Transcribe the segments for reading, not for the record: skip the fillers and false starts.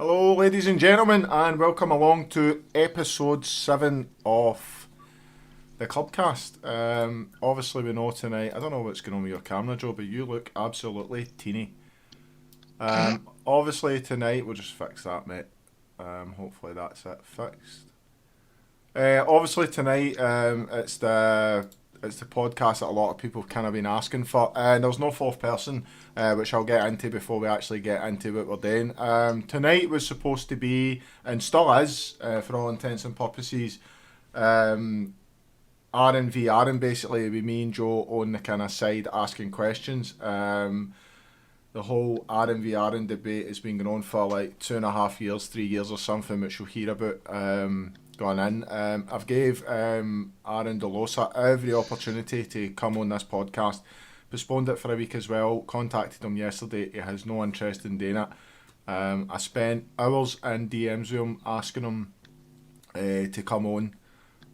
Hello, ladies and gentlemen, and welcome along to episode 7 of the Clubcast. Obviously, we know tonight, I don't know what's going on with your camera, Joe, but you look absolutely teeny. Obviously, tonight, we'll just fix that, mate. Hopefully, that's it fixed. Obviously, tonight, it's the podcast that a lot of people have kind of been asking for, and there's no fourth person, which I'll get into before we actually get into what we're doing. Tonight was supposed to be, and still is, for all intents and purposes, Aaron v Aaron, basically, with me and Joe on the kind of side asking questions. The whole Aaron v Aaron debate has been going on for like 2.5 years, 3 years or something, which you'll hear about going in. I've gave Aaron DeLosa every opportunity to come on this podcast. Postponed it for a week as well. Contacted him yesterday. He has no interest in doing it. I spent hours in DMs with him asking him to come on.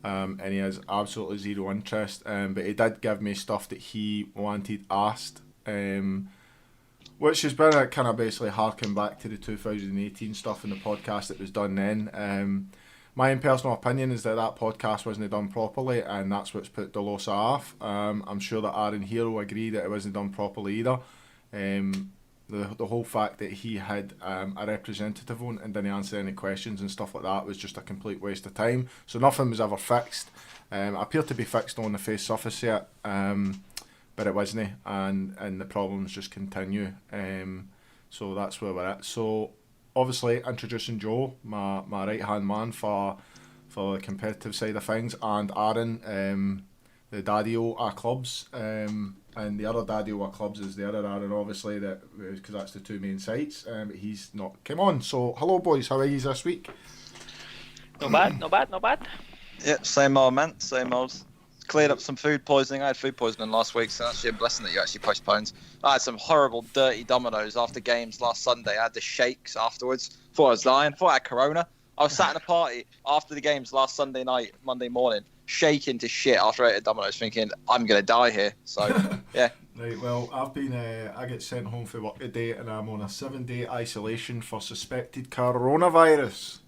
And he has absolutely zero interest. But he did give me stuff that he wanted asked. Which has been a kind of basically harking back to the 2018 stuff in the podcast that was done then. My own personal opinion is that podcast wasn't done properly, and that's what's put DeLosa off. I'm sure that Aaron here will agree that it wasn't done properly either. The whole fact that he had a representative on and didn't answer any questions and stuff like that was just a complete waste of time. So nothing was ever fixed. It appeared to be fixed on the face surface yet. But it wasn't, and the problems just continue. So that's where we're at. So obviously introducing Joe, my right hand man for the competitive side of things, and Aaron, the daddy-o our clubs, and the other daddy-o our clubs is the other Aaron, obviously, that because that's the two main sites. But he's not come on. So hello boys, how are you this week? Not bad. Yeah, same old, man. Same old. Cleared up some food poisoning. I had food poisoning last week, so that's actually a blessing that you actually postponed. I had some horrible, dirty Dominoes after games last Sunday. I had the shakes afterwards. Thought I was dying. Thought I had corona. I was sat in a party after the games last Sunday night, Monday morning, shaking to shit after I ate a Dominoes, thinking I'm gonna die here. So yeah. Right. Well, I've been. I get sent home for work today, and I'm on a 7-day isolation for suspected coronavirus.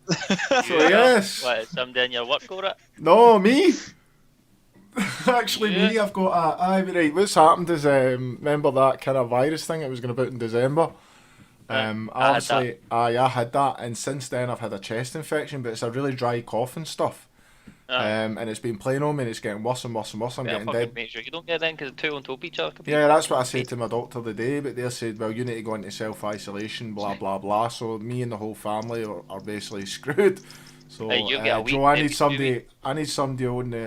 So yes. What, is somebody in your work got it? No, me. Actually, me, I've got right. What's happened is, remember that kind of virus thing it was going to about in December? Obviously, I had that, and since then I've had a chest infection, but it's a really dry cough and stuff. And it's been playing on me, and it's getting worse and worse and worse. I'm getting dead. Make sure you don't get in because the two on top of each other. Yeah, that's what I said to my doctor today, but they said, well, you need to go into self-isolation, blah, blah, blah. So me and the whole family are basically screwed. So, hey, you get a week, Joe, I need somebody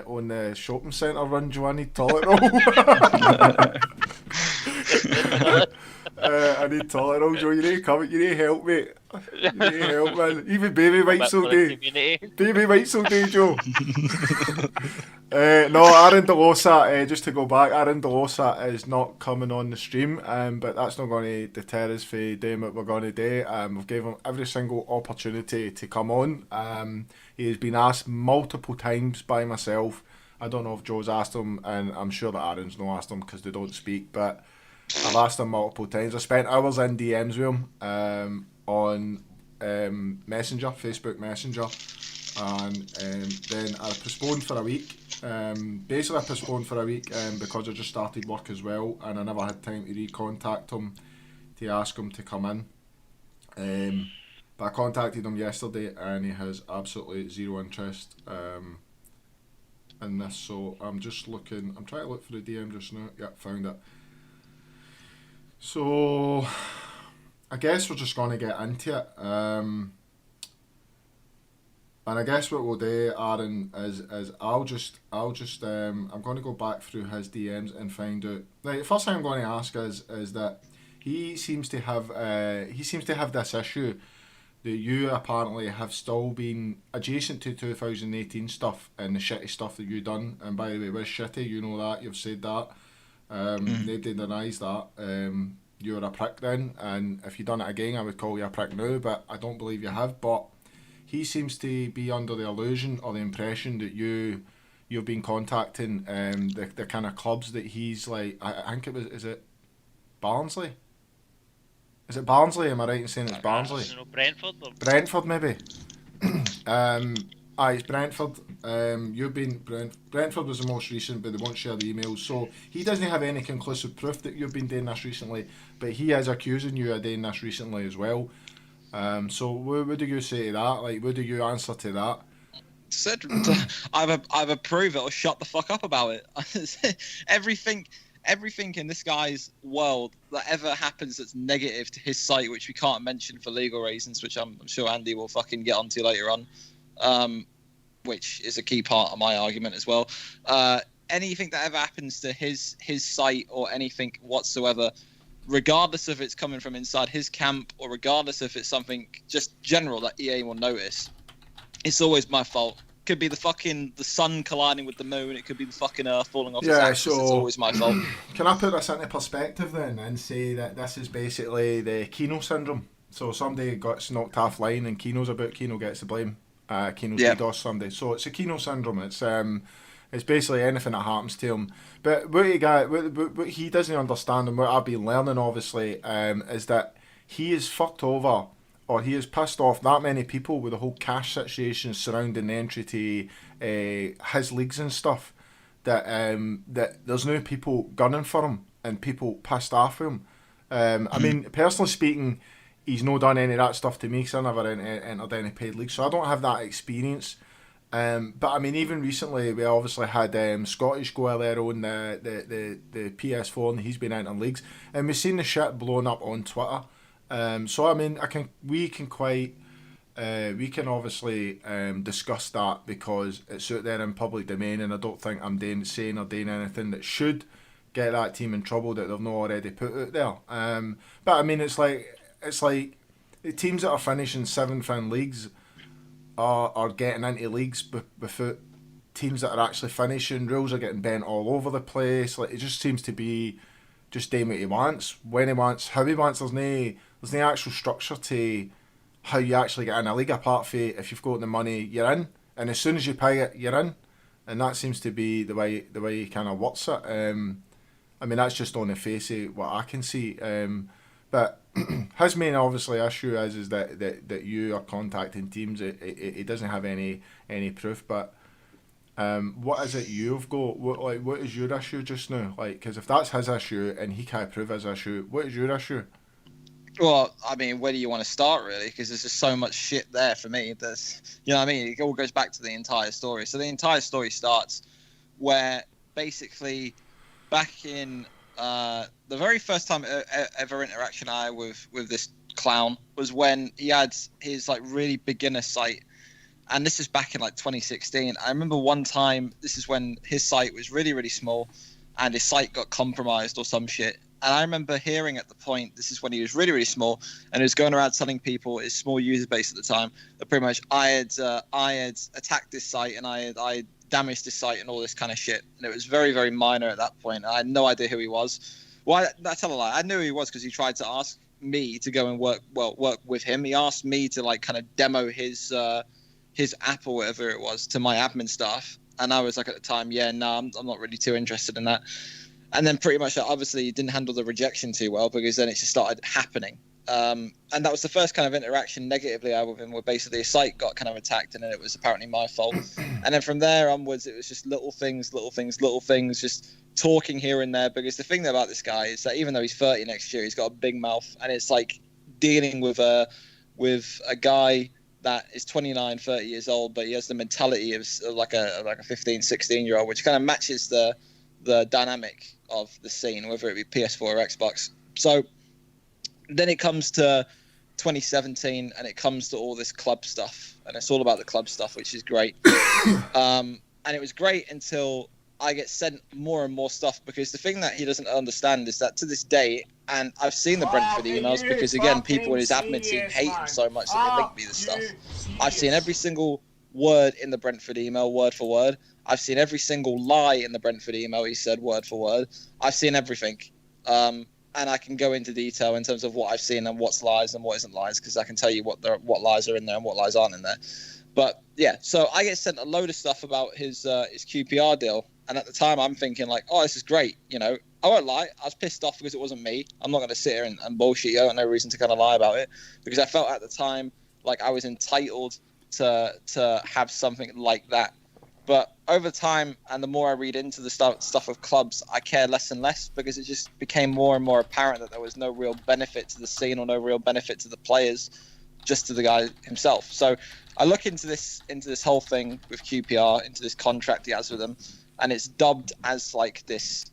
on the shopping centre run, Joe. I need toilet roll. I need toilet roll, Joe. You need to come. You need help, mate. You need help, man. Even baby wipes all day. Baby wipes all day, Joe. No, Aaron DeLosa, just to go back, Aaron DeLosa is not coming on the stream, but that's not going to deter us from doing what we're going to do. We've given him every single opportunity to come on. He has been asked multiple times by myself. I don't know if Joe's asked him, and I'm sure that Aaron's not asked him because they don't speak, but I've asked him multiple times. I spent hours in DMs with him on Messenger, Facebook Messenger, and then I postponed for a week. Basically, I postponed for a week because I just started work as well, and I never had time to recontact him to ask him to come in. But I contacted him yesterday, and he has absolutely zero interest in this. So I'm just looking. I'm trying to look for the DM just now. Yep, found it. So I guess we're just going to get into it. And I guess what we'll do, Aaron, is I'm going to go back through his DMs and find out. Like, the first thing I'm going to ask is that he seems to have this issue that you apparently have still been adjacent to 2018 stuff and the shitty stuff that you done. And by the way, it was shitty. You know that. You've said that. Nobody denies that. You were a prick then, and if you done it again, I would call you a prick now. But I don't believe you have. But he seems to be under the illusion or the impression that you've been contacting the kind of clubs that he's like. I think it was, is it Barnsley? Is it Barnsley? Am I right in saying it's Barnsley? Brentford. Or... Brentford, maybe. It's Brentford. Brentford was the most recent, but they won't share the emails. So he doesn't have any conclusive proof that you've been doing this recently, but he is accusing you of doing this recently as well. So what do you say to that? Like, what do you answer to that? Said either prove it or shut the fuck up about it. everything in this guy's world that ever happens that's negative to his site, which we can't mention for legal reasons, which I'm sure Andy will fucking get onto later on, which is a key part of my argument as well. Anything that ever happens to his site or anything whatsoever, regardless if it's coming from inside his camp or regardless if it's something just general that EA will notice, it's always my fault. Could be the sun colliding with the moon. It could be the fucking earth falling off its axis. It's always my fault. Can I put this into perspective then and say that this is basically the Keno syndrome? So somebody gets knocked offline and Keno's about. Keno gets the blame. Keno's DDoS somebody. So it's a Keno syndrome. It's basically anything that happens to him. But what he doesn't understand, and what I've been learning obviously, is that he is fucked over, or he has pissed off that many people with the whole cash situation surrounding the entry to his leagues and stuff, that there's now people gunning for him and people pissed off with him. I mean, personally speaking, he's not done any of that stuff to me because I never entered any paid leagues, so I don't have that experience. But I mean, even recently we obviously had Scottish go out there on the PS4, and he's been entering leagues, and we've seen the shit blowing up on Twitter. So I mean, we can obviously discuss that because it's out there in public domain, and I don't think I'm saying or doing anything that should get that team in trouble that they've not already put out there. But I mean, it's like the teams that are finishing 7th in leagues are getting into leagues without teams that are actually finishing. Rules are getting bent all over the place. Like, it just seems to be just doing what he wants, when he wants, how he wants. There's no actual structure to how you actually get in a league, apart from if you've got the money, you're in, and as soon as you pay it, you're in, and that seems to be the way he kind of works it. I mean, that's just on the face of what I can see. But his main obviously issue is that you are contacting teams. It doesn't have any proof. But what is it you've got? What is your issue just now? Like, because if that's his issue and he can't prove his issue, what is your issue? Well, I mean, where do you want to start, really? Because there's just so much shit there for me. You know what I mean? It all goes back to the entire story. So the entire story starts where basically back in the very first time ever interaction I had with this clown was when he had his like really beginner site. And this is back in like 2016. I remember one time, this is when his site was really, really small and his site got compromised or some shit. And I remember hearing at the point, this is when he was really, really small, and he was going around telling people, his small user base at the time, that pretty much I had attacked this site and I had damaged this site and all this kind of shit. And it was very, very minor at that point. I had no idea who he was. Well, I tell a lie. I knew who he was because he tried to ask me to go and work with him. He asked me to like kind of demo his app or whatever it was to my admin staff. And I was like at the time, I'm not really too interested in that. And then pretty much obviously he didn't handle the rejection too well because then it just started happening. And that was the first kind of interaction negatively I had with him, where basically his site got kind of attacked and then it was apparently my fault. And then from there onwards, it was just little things, just talking here and there. Because the thing about this guy is that even though he's 30 next year, he's got a big mouth, and it's like dealing with a guy that is 29, 30 years old, but he has the mentality of like a 15, 16-year-old, which kind of matches the dynamic of the scene, whether it be PS4 or Xbox. So then it comes to 2017 and it comes to all this club stuff, and it's all about the club stuff, which is great. And it was great until I get sent more and more stuff, because the thing that he doesn't understand is that to this day, and I've seen the Brentford emails because again, people in his admin team hate him so much that they link me this stuff. I've seen every single word in the Brentford email, word for word. I've seen every single lie in the Brentford email he said, word for word. I've seen everything. And I can go into detail in terms of what I've seen and what's lies and what isn't lies, because I can tell you what lies are in there and what lies aren't in there. But yeah, so I get sent a load of stuff about his QPR deal. And at the time I'm thinking like, oh, this is great. You know, I won't lie, I was pissed off because it wasn't me. I'm not going to sit here and bullshit you. I got no reason to kind of lie about it, because I felt at the time like I was entitled to have something like that. But over time, and the more I read into the stuff of clubs, I care less and less, because it just became more and more apparent that there was no real benefit to the scene or no real benefit to the players, just to the guy himself. So I look into this whole thing with QPR, into this contract he has with them, and it's dubbed as like this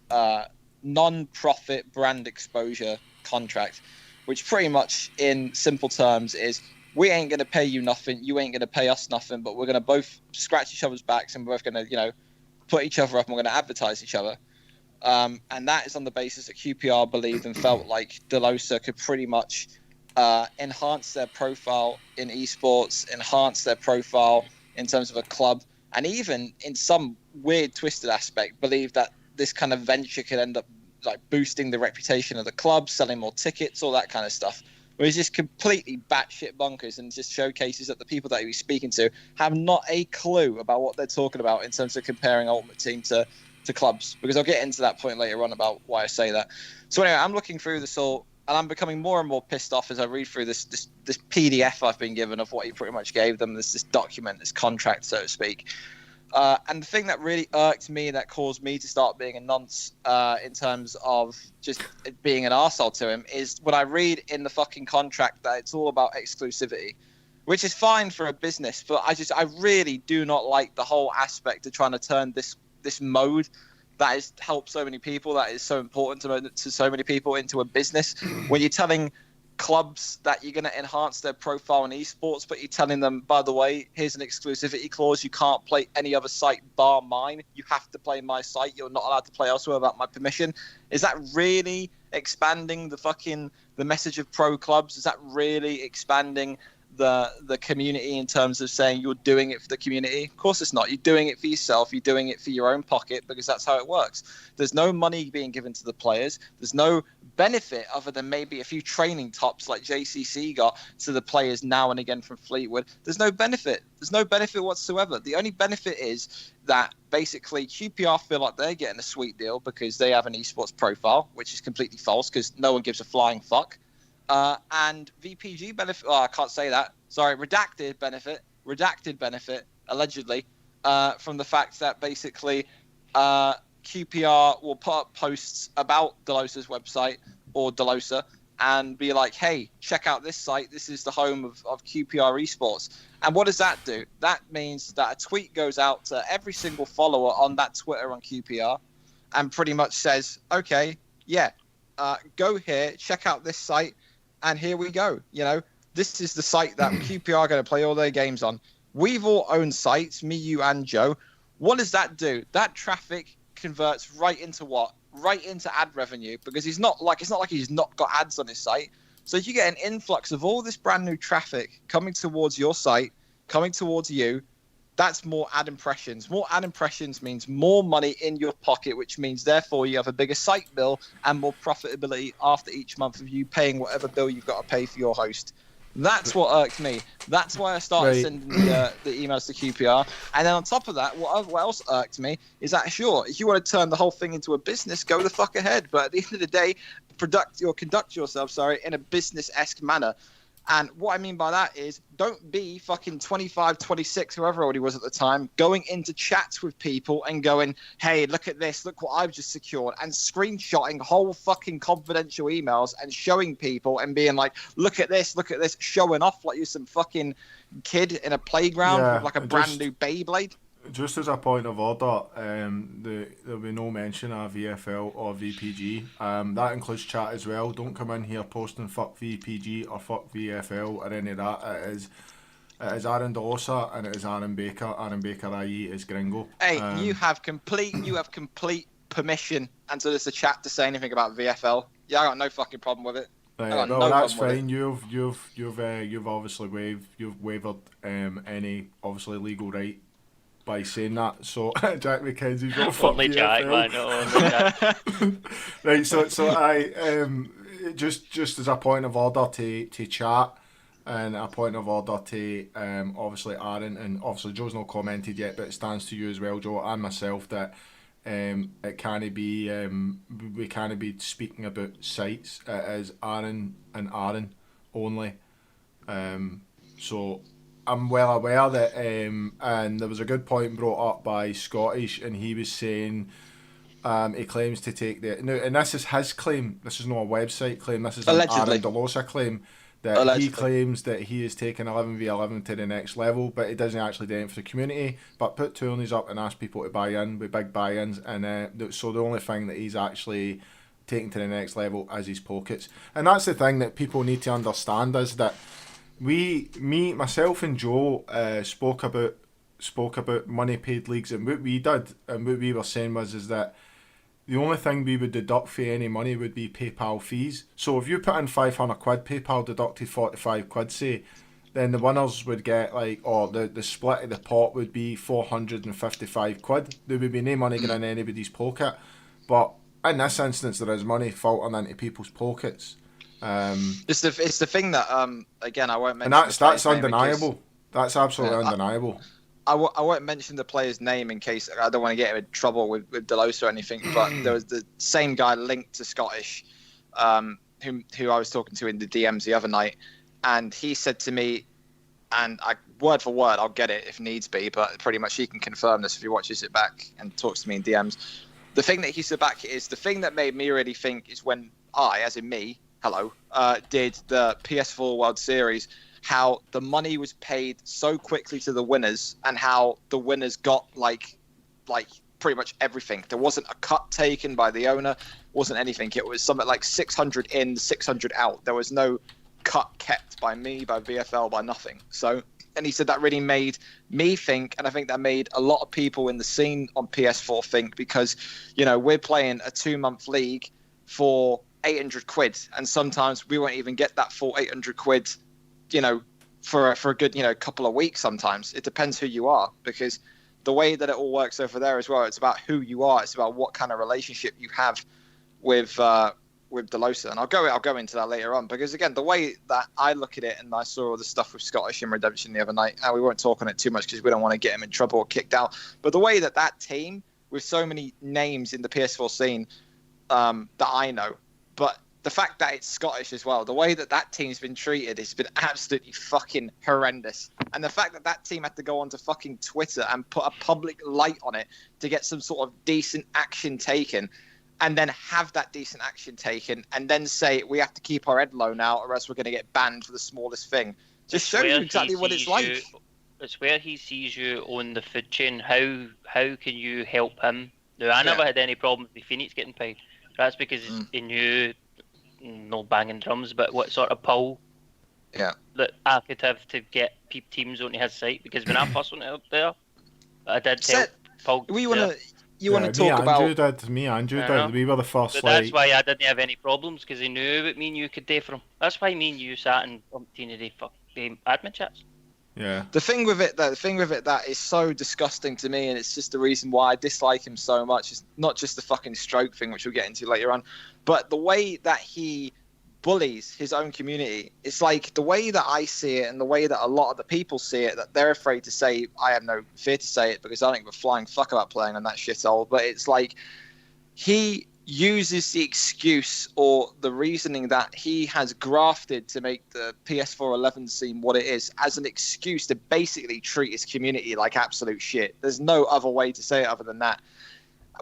non-profit brand exposure contract, which pretty much in simple terms is, we ain't going to pay you nothing, you ain't going to pay us nothing, but we're going to both scratch each other's backs, and we're both going to, put each other up, and we're going to advertise each other. And that is on the basis that QPR believed and felt like Delosa could pretty much enhance their profile in esports, enhance their profile in terms of a club, and even in some weird twisted aspect believe that this kind of venture could end up like boosting the reputation of the club, selling more tickets, all that kind of stuff. Where it's just completely batshit bonkers, and just showcases that the people that he's speaking to have not a clue about what they're talking about in terms of comparing Ultimate Team to clubs. Because I'll get into that point later on about why I say that. So anyway, I'm looking through this all, and I'm becoming more and more pissed off as I read through this PDF I've been given of what he pretty much gave them, this document, this contract, so to speak. And the thing that really irked me, that caused me to start being a nonce in terms of just being an arsehole to him, is when I read in the fucking contract that it's all about exclusivity, which is fine for a business, but I really do not like the whole aspect of trying to turn this mode that has helped so many people, that is so important to so many people, into a business. When you're telling clubs that you're going to enhance their profile in esports, but you're telling them, by the way, here's an exclusivity clause, you can't play any other site bar mine, you have to play my site, you're not allowed to play elsewhere without my permission. Is that really expanding the message of pro clubs? Is that really expanding the community in terms of saying you're doing it for the community? Of course it's not. You're doing it for yourself. You're doing it for your own pocket, because that's how it works. There's no money being given to the players. There's no benefit other than maybe a few training tops like JCC got to the players now and again from Fleetwood. There's no benefit. There's no benefit whatsoever. The only benefit is that basically QPR feel like they're getting a sweet deal because they have an esports profile, which is completely false, because no one gives a flying fuck. And VPG benefit, I can't say that. Sorry, redacted benefit, allegedly, from the fact that basically QPR will put up posts about Delosa's website or Delosa and be like, hey, check out this site. This is the home of QPR esports. And what does that do? That means that a tweet goes out to every single follower on that Twitter on QPR and pretty much says, okay, yeah, go here, check out this site, and here we go. This is the site that QPR are going to play all their games on. We've all owned sites, me, you, and Joe. What does that do? That traffic converts right into what? Right into ad revenue, because it's not like he's not got ads on his site. So if you get an influx of all this brand new traffic coming towards your site, coming towards you, that's more ad impressions. More ad impressions means more money in your pocket, which means therefore you have a bigger site bill and more profitability after each month of you paying whatever bill you've got to pay for your host. That's what irked me. That's why I started sending the emails to QPR. And then on top of that, what else irked me is that, sure, if you want to turn the whole thing into a business, go the fuck ahead. But at the end of the day, conduct yourself in a business-esque manner. And what I mean by that is, don't be fucking 25, 26, whoever old he was at the time, going into chats with people and going, hey, look at this, look what I've just secured, and screenshotting whole fucking confidential emails and showing people and being like, look at this, showing off like you're some fucking kid in a playground with like a brand new Beyblade. Just as a point of order, there'll be no mention of VFL or VPG. That includes chat as well. Don't come in here posting fuck VPG or fuck VFL or any of that. It is Aaron Delosa and it is Aaron Baker. Aaron Baker, i.e., is Gringo. Hey, you have complete permission and so there's a chat to say anything about VFL. Yeah, I got no fucking problem with it. No, that's fine. You've obviously waived any obviously legal right by saying that. So Jack McKenzie's got fuck only Jack, man. Only Jack. Right. So I just as a point of order to chat, and a point of order to obviously Aaron, and obviously Joe's not commented yet, but it stands to you as well, Joe, and myself, that it can't be we can't be speaking about sites. It is Aaron and Aaron only. So I'm well aware that, and there was a good point brought up by Scottish, and he was saying he claims to take the no, and this is his claim. This is not a website claim. This is an Allegedly. Aaron DeLosa claim that Allegedly. he claims that he is taking 11v11 to the next level, but he doesn't actually do it for the community. But put tourneys up and ask people to buy in with big buy-ins, and so the only thing that he's actually taking to the next level is his pockets. And that's the thing that people need to understand, is that myself and Joe spoke about money paid leagues, and what we did and what we were saying is that the only thing we would deduct for any money would be PayPal fees. So if you put in 500 quid, PayPal deducted 45 quid, say, then the winners would get the split of the pot would be 455 quid. There would be no money going in anybody's pocket. But in this instance, there is money filtering into people's pockets. It's the thing that again, I won't mention. And that's undeniable. That's absolutely undeniable. I won't mention the player's name in case I don't want to get him in trouble with DeLosa or anything. But there was the same guy linked to Scottish, who I was talking to in the DMs the other night, and he said to me, and word for word, I'll get it if needs be, but pretty much he can confirm this if he watches it back and talks to me in DMs. The thing that he said back is the thing that made me really think is when I, as in me, did the PS4 World Series, how the money was paid so quickly to the winners and how the winners got like pretty much everything. There wasn't a cut taken by the owner, wasn't anything. It was something like 600 in, 600 out. There was no cut kept by me, by VFL, by nothing. So, and he said that really made me think, and I think that made a lot of people in the scene on PS4 think, because, you know, we're playing a 2-month league for 800 quid, and sometimes we won't even get that full 800 quid, you know, for a good, you know, couple of weeks. Sometimes it depends who you are, because the way that it all works over there as well, it's about who you are. It's about what kind of relationship you have with DeLosa, and I'll go into that later on, because again, the way that I look at it, and I saw all the stuff with Scottish and Redemption the other night, and we won't talk on it too much because we don't want to get him in trouble or kicked out, but the way that team, with so many names in the PS4 scene that I know, but the fact that it's Scottish as well, the way that team's been treated has been absolutely fucking horrendous. And the fact that team had to go onto fucking Twitter and put a public light on it to get some sort of decent action taken, and then have that decent action taken, and then say we have to keep our head low now or else we're going to get banned for the smallest thing, just shows you exactly what it's like. It's where he sees you on the food chain. How can you help him? Now, I never had any problems with Phoenix getting paid. That's because he knew, no banging drums, but what sort of pull that I could have to get teams onto his site. Because when I first went out there, I did help Paul. You want to talk about... Me and Andrew did. We were the first. But that's why I didn't have any problems, because he knew what me and you could do for him. That's why me and you sat in umpteen of the fucking admin chats. Yeah. The thing with it that is so disgusting to me, and it's just the reason why I dislike him so much. It's not just the fucking stroke thing, which we'll get into later on, but the way that he bullies his own community. It's like the way that I see it, and the way that a lot of the people see it, that they're afraid to say. I have no fear to say it, because I don't give a flying fuck about playing on that shithole. But it's like he uses the excuse or the reasoning that he has grafted to make the PS4 11 scene what it is as an excuse to basically treat his community like absolute shit. There's no other way to say it other than that.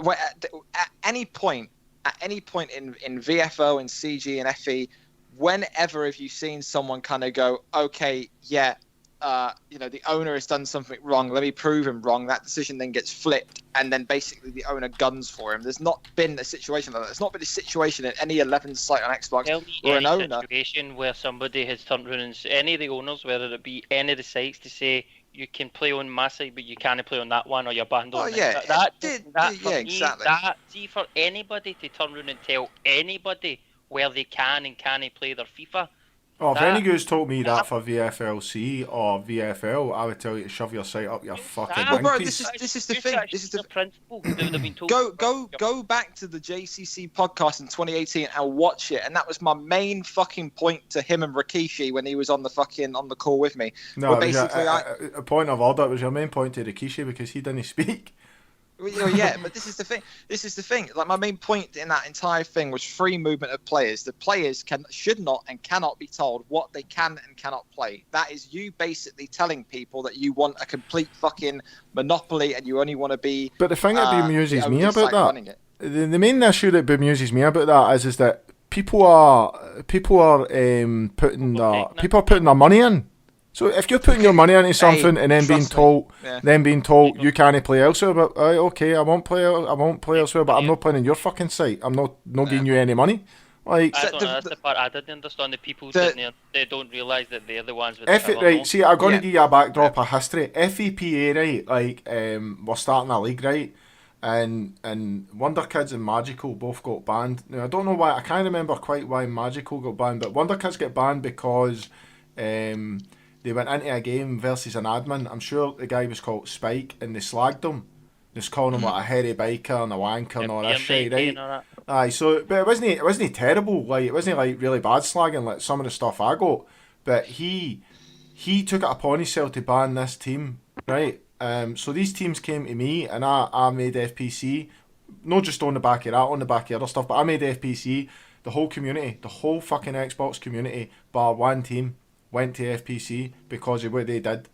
At any point in VFO and CG and FE, whenever have you seen someone kind of go, okay, yeah, the owner has done something wrong, let me prove him wrong. That decision then gets flipped, and then basically the owner guns for him. There's not been a situation like that. There's not been a situation at any 11 site on Xbox where an owner... situation where somebody has turned around and any of the owners, whether it be any of the sites, to say, you can play on my site, but you can't play on that one, or you're banned on it. Exactly. See, for anybody to turn around and tell anybody where they can and can't play their FIFA. Oh, if any of you told me that for VFLC or VFL, I would tell you to shove your site up your fucking wing bro, piece. this is the thing. This is the principle. Go back to the JCC podcast in 2018 and watch it, and that was my main fucking point to him and Rikishi when he was on the call with me. No, basically a point of order. It was your main point to Rikishi because he didn't speak. Yeah, but this is the thing. Like, my main point in that entire thing was free movement of players. The players should not and cannot be told what they can and cannot play. That is you basically telling people that you want a complete fucking monopoly and you only want to be. But the thing that bemuses me about that, the main issue that bemuses me about that is that people are putting their money in. So if you're putting your money into something and then being told you can't play elsewhere, but okay, I won't play elsewhere, but I'm not playing in your fucking site. I'm not giving you any money. Like, I don't know, that's the part I didn't understand. The people sitting there, they don't realise that they're the ones with See, I'm going to give you a backdrop of history. FEPA, right? Like, we're starting a league, right? And Wonder Kids and Magical both got banned. Now, I don't know why. I can't remember quite why Magical got banned, but Wonder Kids get banned because they went into a game versus an admin. I'm sure the guy was called Spike, and they slagged him. Just calling him like a hairy biker and a wanker and all that shit, right? Aye, so but it wasn't terrible. Like, it wasn't like really bad slagging like some of the stuff I got. But he took it upon himself to ban this team, right? So these teams came to me, and I made FPC, not just on the back of that, on the back of other stuff, but I made FPC. The whole community, the whole fucking Xbox community, bar one team, went to FPC because of what they did.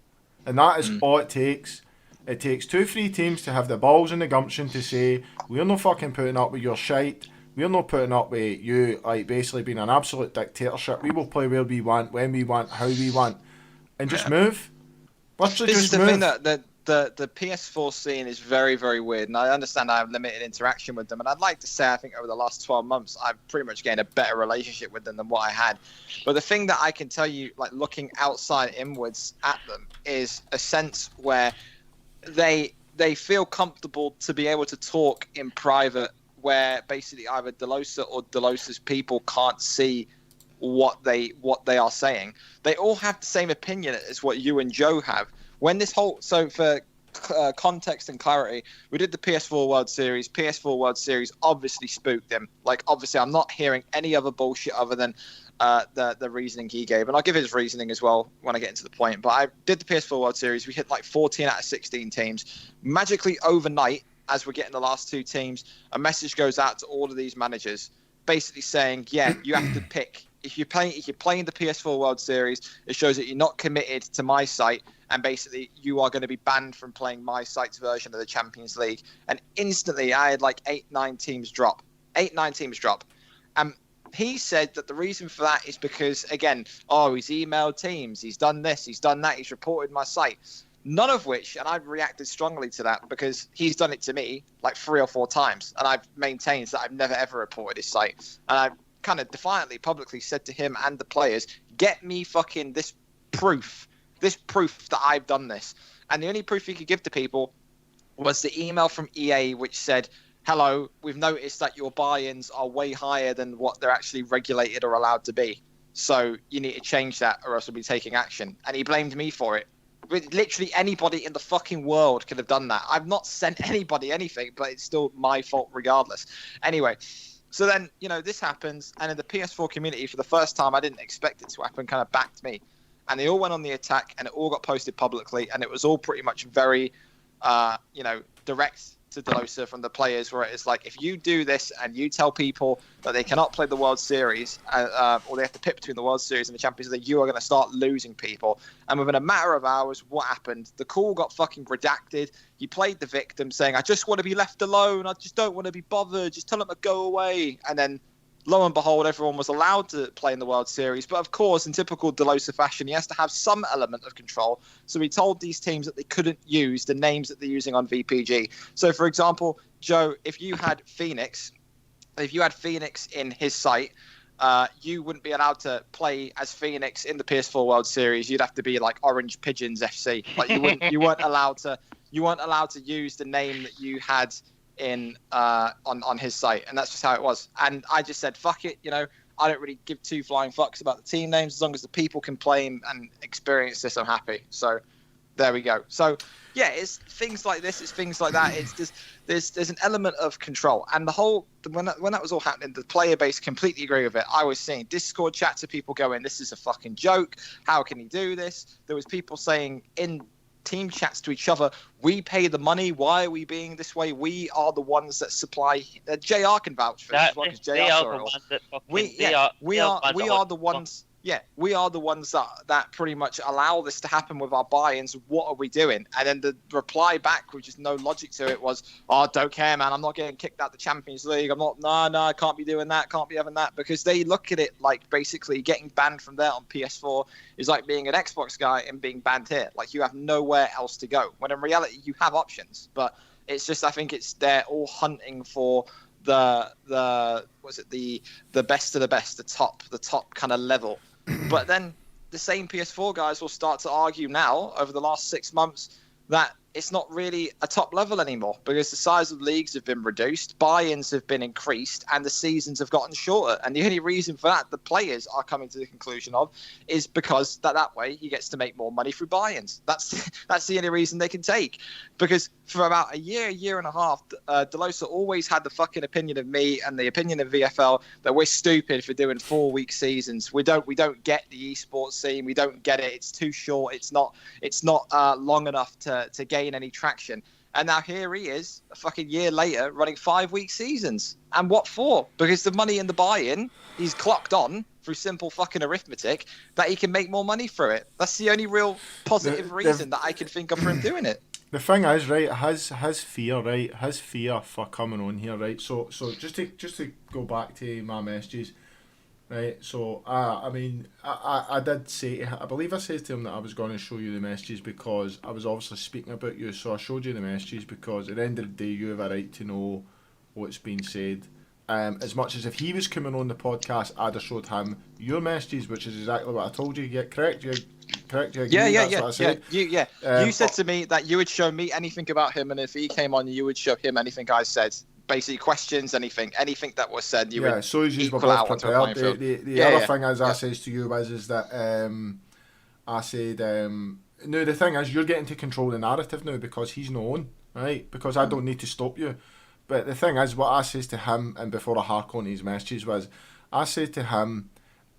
And that is all it takes. It takes 2-3 teams to have the balls and the gumption to say, we're not fucking putting up with your shite. We're not putting up with you, like, basically being an absolute dictatorship. We will play where we want, when we want, how we want. And just move. Literally this just is the move. thing that the PS4 scene is very, very weird. And I understand I have limited interaction with them. And I'd like to say I think over the last 12 months, I've pretty much gained a better relationship with them than what I had. But the thing that I can tell you, like, looking outside inwards at them, is a sense where they feel comfortable to be able to talk in private, where basically either Delosa or Delosa's people can't see what they are saying. They all have the same opinion as what you and Joe have. When this whole for context and clarity, we did the PS4 World Series. PS4 World Series obviously spooked them. Like, obviously, I'm not hearing any other bullshit other than the reasoning he gave, and I'll give his reasoning as well when I get into the point. But I did the PS4 World Series. We hit like 14 out of 16 teams. Magically overnight, as we're getting the last 2 teams, a message goes out to all of these managers, basically saying, yeah, you have to pick. If you're playing the PS4 World Series, it shows that you're not committed to my site, and basically you are going to be banned from playing my site's version of the Champions League. And instantly, I had like 8-9 teams drop. And he said that the reason for that is because, again, he's emailed teams, he's done this, he's done that, he's reported my site. None of which, and I've reacted strongly to that because he's done it to me like 3 or 4 times, and I've maintained that I've never ever reported his site. And I've kind of defiantly, publicly said to him and the players, get me fucking this proof that I've done this. And the only proof he could give to people was the email from EA which said, hello, we've noticed that your buy-ins are way higher than what they're actually regulated or allowed to be. So you need to change that or else we'll be taking action. And he blamed me for it. Literally anybody in the fucking world could have done that. I've not sent anybody anything, but it's still my fault regardless. Anyway, so then, this happens. And in the PS4 community, for the first time, I didn't expect it to happen, kind of backed me. And they all went on the attack and it all got posted publicly. And it was all pretty much very, direct to Delosa from the players, where it's like, if you do this and you tell people that they cannot play the World Series or they have to pick between the World Series and the Champions League, you are going to start losing people. And within a matter of hours, what happened? The call got fucking redacted. He played the victim saying, I just want to be left alone. I just don't want to be bothered. Just tell them to go away. And then lo and behold, everyone was allowed to play in the World Series. But of course, in typical Delosa fashion, he has to have some element of control. So he told these teams that they couldn't use the names that they're using on VPG. So, for example, Joe, if you had Phoenix in his site, you wouldn't be allowed to play as Phoenix in the PS4 World Series. You'd have to be like Orange Pigeons FC. Like you weren't allowed to use the name that you had in on his site, and that's just how it was. And I just said, fuck it, I don't really give 2 flying fucks about the team names. As long as the people can play and experience this, I'm happy. So there we go. So yeah, it's things like this, it's things like that. It's just there's an element of control, and the whole when that was all happening, the player base completely agree with it. I was seeing Discord chats of people going, this is a fucking joke, how can he do this? There was people saying in team chats to each other. We pay the money. Why are we being this way? We are the ones that supply. JR can vouch for this as well, because JR They are saw the it all. ones that fucking. We are the ones. Yeah, we are the ones that pretty much allow this to happen with our buy-ins. What are we doing? And then the reply back, which is no logic to it, was, "Oh, don't care, man. I'm not getting kicked out the Champions League. I'm not. No, I can't be doing that. Can't be having that." Because they look at it like basically getting banned from there on PS4 is like being an Xbox guy and being banned here. Like you have nowhere else to go. When in reality, you have options. But it's just, I think it's they're all hunting for the best of the best, the top kind of level. But then the same PS4 guys will start to argue now over the last 6 months that it's not really a top level anymore because the size of leagues have been reduced, buy-ins have been increased, and the seasons have gotten shorter. And the only reason for that, the players are coming to the conclusion of, is because that way he gets to make more money through buy-ins. That's the only reason they can take. Because for about a year and a half, Delosa always had the fucking opinion of me and the opinion of VFL that we're stupid for doing 4-week seasons. We don't get the esports scene. We don't get it. It's too short. It's not long enough to gain any traction. And now here he is, a fucking year later, running 5-week seasons. And what for? Because the money in the buy-in, he's clocked on through simple fucking arithmetic that he can make more money through it. That's the only real positive reason that I can think of for him doing it. The thing is, right, his fear for coming on here, right. So just to go back to my messages, right. So I mean, I did say, I believe I said to him that I was going to show you the messages because I was obviously speaking about you. So I showed you the messages because at the end of the day, you have a right to know what's been said. As much as if he was coming on the podcast, I'd have showed him your messages, which is exactly what I told you. Yeah, correct. You agree? Yeah. What I said. You said to me that you would show me anything about him, and if he came on, you would show him anything I said. Basically, questions, anything that was said, you would so as you were equal out both onto a prepared. playing field. The other thing, as I says to you, is that I said, no, the thing is, you're getting to control the narrative now because he's not on, right? Because I don't need to stop you. But the thing is, what I says to him, and before I hark on his messages, was I said to him,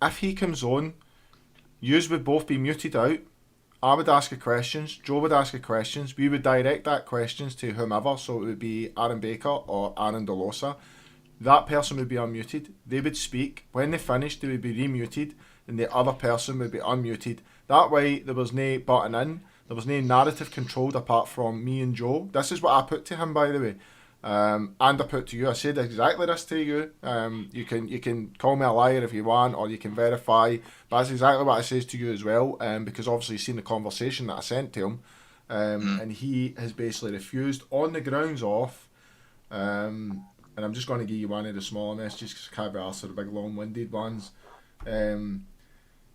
if he comes on, yous would both be muted out. I would ask a questions, Joe would ask a questions, we would direct that questions to whomever, so it would be Aaron Baker or Aaron Delosa. That person would be unmuted, they would speak, when they finished they would be remuted, and the other person would be unmuted. That way there was no button in, there was no narrative controlled apart from me and Joe. This is what I put to him, by the way. And I put to you, I said exactly this to you. You can call me a liar if you want, or you can verify, but that's exactly what I says to you as well. Because obviously you've seen the conversation that I sent to him, and he has basically refused on the grounds of, and I'm just going to give you one of the smaller messages because I can't be asked for the big long-winded ones.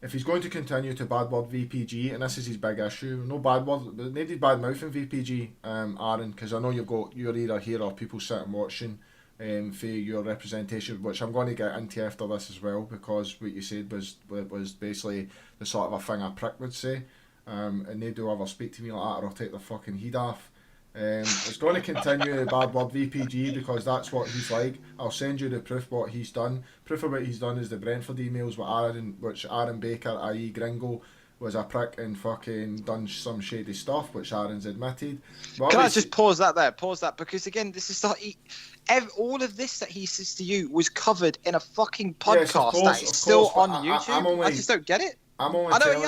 If he's going to continue to bad word VPG, and this is his big issue, no bad word, but nobody bad mouthing VPG, Aaron, because I know you've got your either here or people sitting watching for your representation, which I'm going to get into after this as well, because what you said was basically the sort of a thing a prick would say, and they do ever speak to me like that or I'll take the fucking heat off. It's going to continue the bad word VPG because that's what he's like. I'll send you the proof what he's done. Proof of what he's done is the Brentford emails which Aaron Baker, i.e. Gringo, was a prick and fucking done some shady stuff, which Aaron's admitted. But Can I just pause that because again, this is all of this that he says to you was covered in a fucking podcast that is still on YouTube. I just don't get it. I'm only telling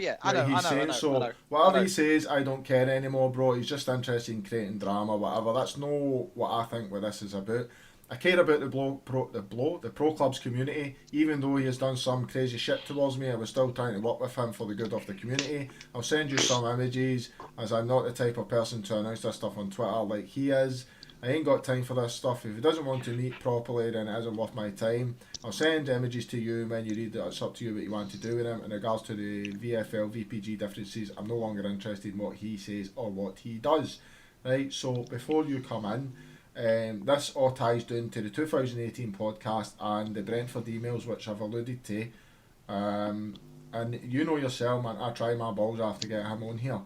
you. I know. Whatever he says, I don't care anymore, bro. He's just interested in creating drama, whatever. That's no what I think what this is about. I care about the pro clubs community. Even though he has done some crazy shit towards me, I was still trying to work with him for the good of the community. I'll send you some images, as I'm not the type of person to announce this stuff on Twitter like he is. I ain't got time for this stuff. If he doesn't want to meet properly, then it isn't worth my time. I'll send images to you when you read it. It's up to you what you want to do with them. In regards to the VFL, VPG differences, I'm no longer interested in what he says or what he does. Right, so before you come in, this all ties down to the 2018 podcast and the Brentford emails, which I've alluded to. And you know yourself, man, I try my balls off to get him on here.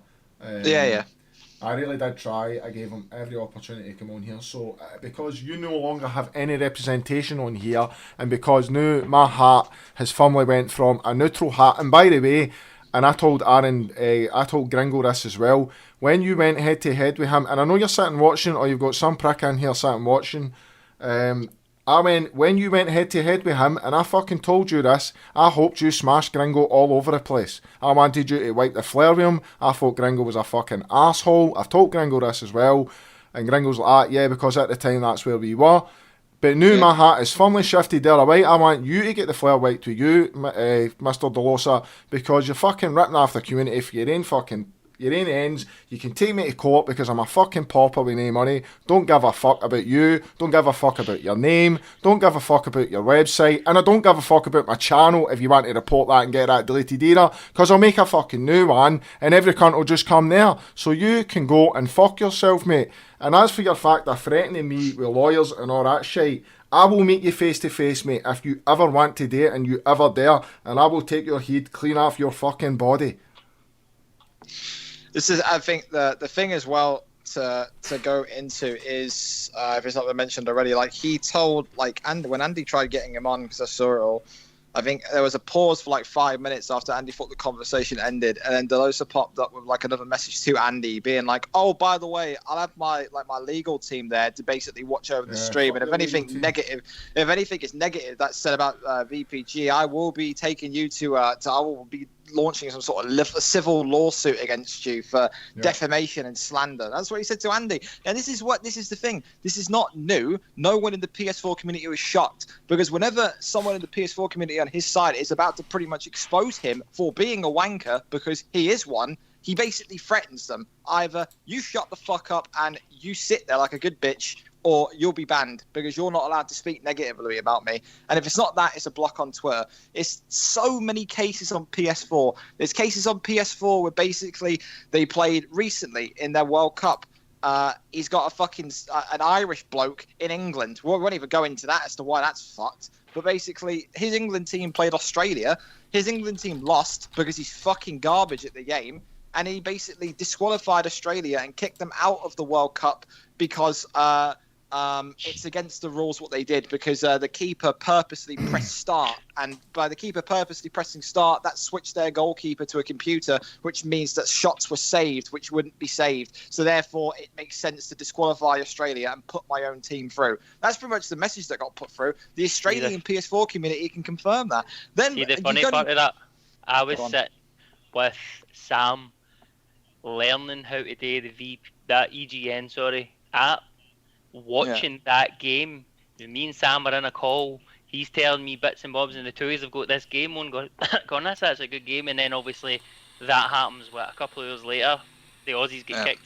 I really did try. I gave him every opportunity to come on here. So because you no longer have any representation on here, and because now my hat has firmly went from a neutral hat, and by the way, and I told Gringo this as well. When you went head to head with him, and I know you're sitting watching, or you've got some prick in here sitting watching. When you went head to head with him, and I fucking told you this, I hoped you smashed Gringo all over the place. I wanted you to wipe the flare with him. I thought Gringo was a fucking asshole. I've told Gringo this as well, and Gringo's like, yeah, because at the time that's where we were. But now my hat is firmly shifted there away. I want you to get the flare wiped with you, Mr. DeLosa, because you're fucking ripping off the community for your own ends. You can take me to court because I'm a fucking pauper with no money. Don't give a fuck about you. Don't give a fuck about your name. Don't give a fuck about your website. And I don't give a fuck about my channel if you want to report that and get that deleted either, because I'll make a fucking new one and every cunt will just come there. So you can go and fuck yourself, mate. And as for your fact of threatening me with lawyers and all that shit, I will meet you face to face, mate, if you ever want to do it and you ever dare, and I will take your head clean off your fucking body. This is, I think, the thing as well to go into is, if it's not been mentioned already, like he told, like, Andy, when Andy tried getting him on, because I saw it all, I think there was a pause for like 5 minutes after Andy thought the conversation ended, and then Delosa popped up with like another message to Andy, being like, "Oh, by the way, I'll have my legal team there to basically watch over the stream, and if anything is negative that's said about VPG, I will be taking you to I will be launching some sort of civil lawsuit against you for defamation and slander." That's what he said to Andy. And this is the thing. This is not new. No one in the PS4 community was shocked, because whenever someone in the PS4 community on his side is about to pretty much expose him for being a wanker, because he is one, he basically threatens them. Either you shut the fuck up and you sit there like a good bitch, or you'll be banned because you're not allowed to speak negatively about me. And if it's not that, it's a block on Twitter. It's so many cases on PS4. There's cases on PS4 where basically they played recently in their World Cup. He's got a fucking an Irish bloke in England. We won't even go into that as to why that's fucked. But basically, his England team played Australia. His England team lost because he's fucking garbage at the game. And he basically disqualified Australia and kicked them out of the World Cup because it's against the rules what they did, because the keeper purposely pressed start, and by the keeper purposely pressing start, that switched their goalkeeper to a computer, which means that shots were saved which wouldn't be saved. So therefore it makes sense to disqualify Australia and put my own team through. That's pretty much the message that got put through. The Australian PS4 community can confirm that. Then see, the funny part of that, I was sitting with Sam learning how to do that EGN app, watching that game. Me and Sam were in a call. He's telling me bits and bobs, and the two of us have got this game on. Going, that's a good game. And then obviously that happens. A couple of years later, the Aussies get kicked,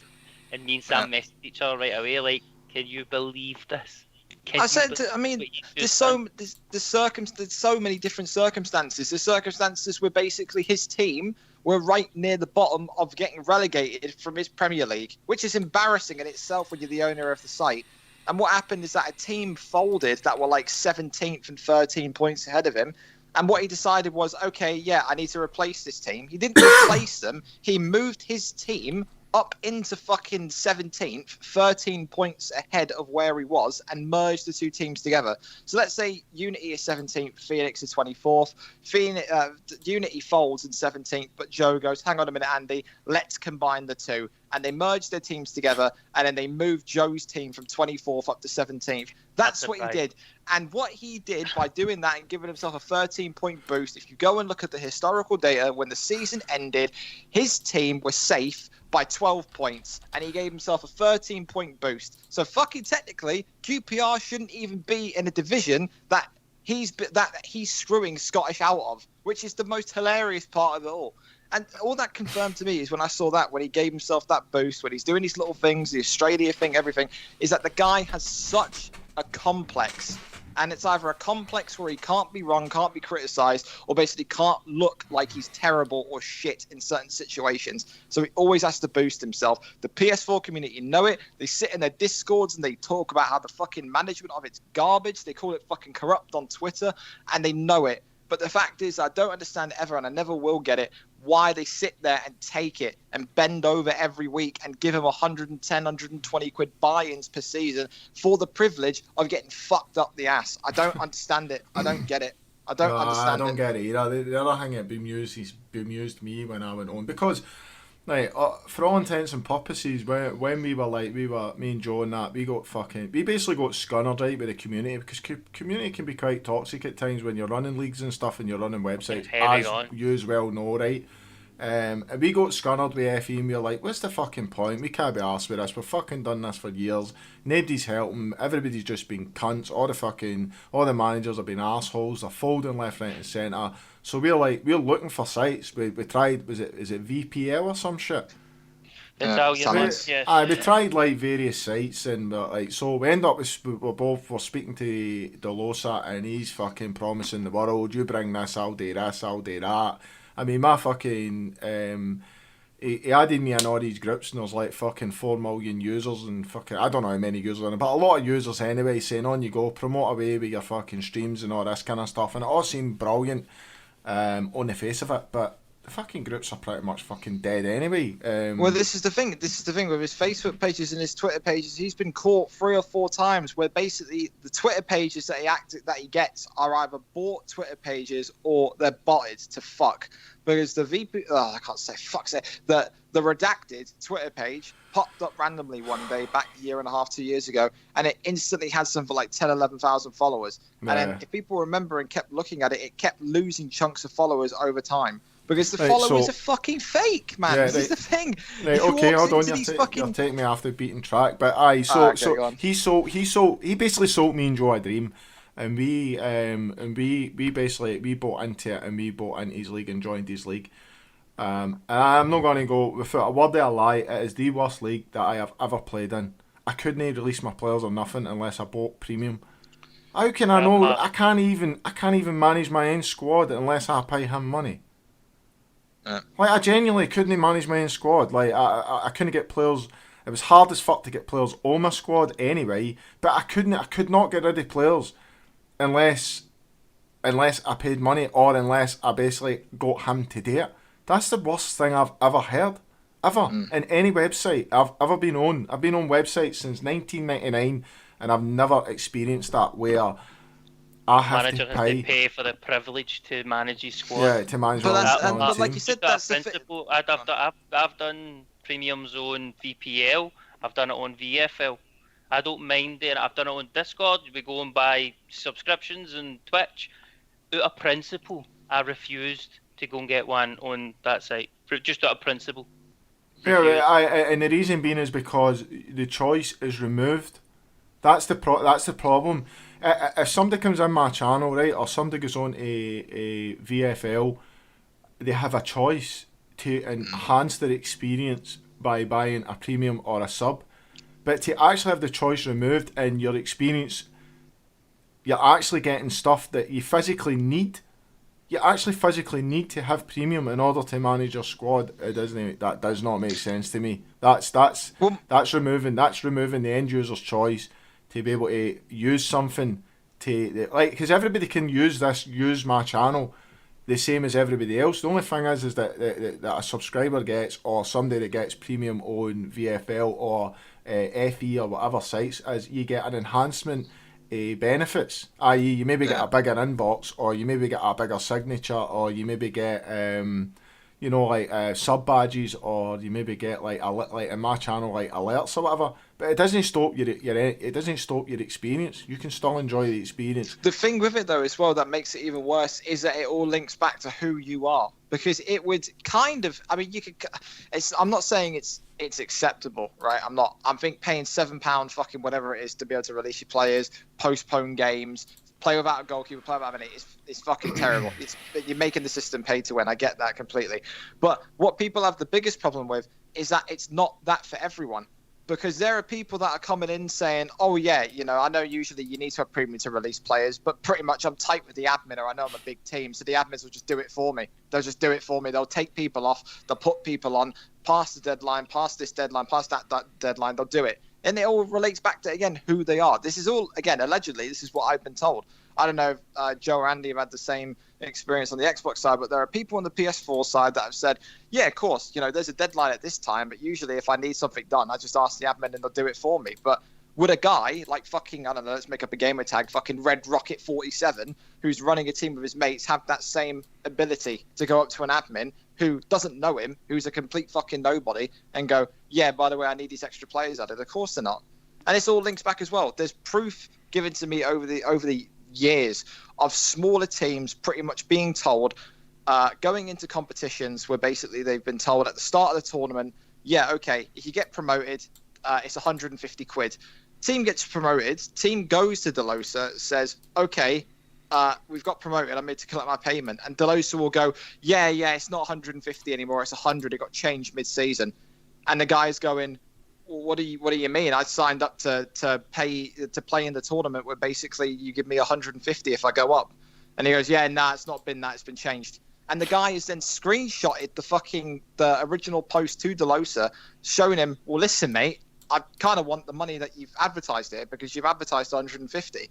and me and Sam messaged each other right away. Like, can you believe this? There's so many different circumstances. The circumstances where basically his team were right near the bottom of getting relegated from his Premier League, which is embarrassing in itself when you're the owner of the site. And what happened is that a team folded that were like 17th and 13 points ahead of him. And what he decided was, okay, I need to replace this team. He didn't replace them. He moved his team up into fucking 17th, 13 points ahead of where he was, and merged the two teams together. So let's say Unity is 17th, Phoenix is 24th. Unity folds in 17th, but Joe goes, hang on a minute, Andy, let's combine the two. And they merged their teams together, and then they moved Joe's team from 24th up to 17th. That's what he did. And what he did by doing that and giving himself a 13-point boost, if you go and look at the historical data, when the season ended, his team was safe by 12 points, and he gave himself a 13-point boost. So fucking technically, QPR shouldn't even be in a division that he's screwing Scottish out of, which is the most hilarious part of it all. And all that confirmed to me is when I saw that, when he gave himself that boost, when he's doing these little things, the Australia thing, everything, is that the guy has such a complex. And it's either a complex where he can't be wrong, can't be criticised, or basically can't look like he's terrible or shit in certain situations. So he always has to boost himself. The PS4 community know it. They sit in their Discords and they talk about how the fucking management of it's garbage. They call it fucking corrupt on Twitter, and they know it. But the fact is, I don't understand ever, and I never will get it, why they sit there and take it and bend over every week and give him 110, 120 quid buy-ins per season for the privilege of getting fucked up the ass. I don't understand it. I don't get it. I don't No, understand I don't it. get it either. The other thing that bemused me when I went on, because like for all intents and purposes, when we were me and Joe and that, we basically got scunnered right with the community, because community can be quite toxic at times when you're running leagues and stuff and you're running websites, Heavy as on. you as well know, right? And we got scunnered with FE and we were like, what's the fucking point? We can't be arsed with this. We've fucking done this for years. Nobody's helping. Everybody's just been cunts. All the managers have been assholes. They're folding left, right and centre. So we're looking for sites. We tried, is it VPL or some shit? Yes. We tried like various sites, and so we end up we're speaking to Delosa, and he's fucking promising the world, you bring this, I'll do this, I'll do that. I mean, my fucking he added me in all these groups, and there's like fucking 4 million users, and fucking I don't know how many users in it, but a lot of users anyway, saying on you go, promote away with your fucking streams and all this kind of stuff, and it all seemed brilliant on the face of it, but the fucking groups are pretty much fucking dead anyway. Well, this is the thing. This is the thing with his Facebook pages and his Twitter pages. He's been caught 3 or 4 times where basically the Twitter pages that he gets are either bought Twitter pages or they're botted to fuck. Because the I can't say fuck's sake. The redacted Twitter page popped up randomly one day back a year and a half, 2 years ago, and it instantly had something like 10, 11,000 followers. Yeah. And then if people remember and kept looking at it, it kept losing chunks of followers over time. Because the Right, followers are fucking fake, man. Yeah, This is the thing. Right, If you okay, walk hold on. into You're these you're taking me off the beaten track, but aye. So go on. he basically sold me and Joe a dream, and we bought into it, and we bought into his league and joined his league. And I'm not going to go without a word of a lie. It is the worst league that I have ever played in. I couldn't release my players or nothing unless I bought premium. How can I know? I can't even manage my own squad unless I pay him money. Like, I genuinely couldn't manage my own squad. Like, I couldn't get players. It was hard as fuck to get players on my squad anyway. But I could not get rid of players unless I paid money, or unless I basically got him to do it. That's the worst thing I've ever heard, ever, in any website I've ever been on. I've been on websites since 1999, and I've never experienced that where I have manager to has to pay for the privilege to manage his squad. Yeah, to manage But my that's- own but team. like you said, that's the principle. I've done premiums on VPL. I've done it on VFL. I don't mind it. I've done it on Discord. We go and buy subscriptions and Twitch. Out of principle, I refused to go and get one on that site. Just out of principle. Yeah, and the reason being is because the choice is removed. That's the problem. If somebody comes in my channel, right, or somebody goes on a VFL, they have a choice to enhance their experience by buying a premium or a sub. But to actually have the choice removed and your experience, you're actually getting stuff that you physically need. You actually physically need to have premium in order to manage your squad. That does not make sense to me. That's removing the end user's choice to be able to use something because everybody can use my channel the same as everybody else. The only thing is that a subscriber gets, or somebody that gets premium on VFL or FE or whatever sites, is you get an enhancement benefits, i.e. you maybe get a bigger inbox, or you maybe get a bigger signature, or you maybe get sub badges, or you maybe get like in my channel like alerts or whatever. But it doesn't stop your experience. You can still enjoy the experience. The thing with it though as well that makes it even worse is that it all links back to who you are, because it would kind of, I mean, you could, I'm not saying it's acceptable, right? I'm paying £7 fucking whatever it is to be able to release your players, postpone games, play without a goalkeeper, play without any. It's fucking terrible. You're making the system pay to win. I get that completely. But what people have the biggest problem with is that it's not that for everyone. Because there are people that are coming in saying, oh yeah, I know usually you need to have premium to release players, but pretty much I'm tight with the admin, or I know I'm a big team, so the admins will just do it for me. They'll just do it for me. They'll take people off. They'll put people on, past the deadline, past this deadline, past that deadline. They'll do it. And it all relates back to, again, who they are. This is all, again, allegedly, this is what I've been told. I don't know if Joe or Andy have had the same experience on the Xbox side, but there are people on the PS4 side that have said, yeah, of course, there's a deadline at this time, but usually if I need something done, I just ask the admin and they'll do it for me. But Would a guy like fucking, I don't know, let's make up a gamer tag, fucking Red Rocket 47, who's running a team with his mates, have that same ability to go up to an admin who doesn't know him, who's a complete fucking nobody, and go, yeah, by the way, I need these extra players added? Of course they're not. And it's all links back as well. There's proof given to me over the years of smaller teams pretty much being told, going into competitions where basically they've been told at the start of the tournament, yeah, okay, if you get promoted, it's 150 quid. Team gets promoted, team goes to Delosa, says, okay, we've got promoted, I'm here to collect my payment. And Delosa will go, yeah, it's not 150 anymore, it's 100, it got changed mid-season. And the guy's going, well, what do you mean? I signed up to play in the tournament where basically you give me 150 if I go up. And he goes, yeah, nah, it's not been that, it's been changed. And the guy has then screenshotted the original post to Delosa, showing him, well, listen, mate, I kind of want the money that you've advertised here because you've advertised 150.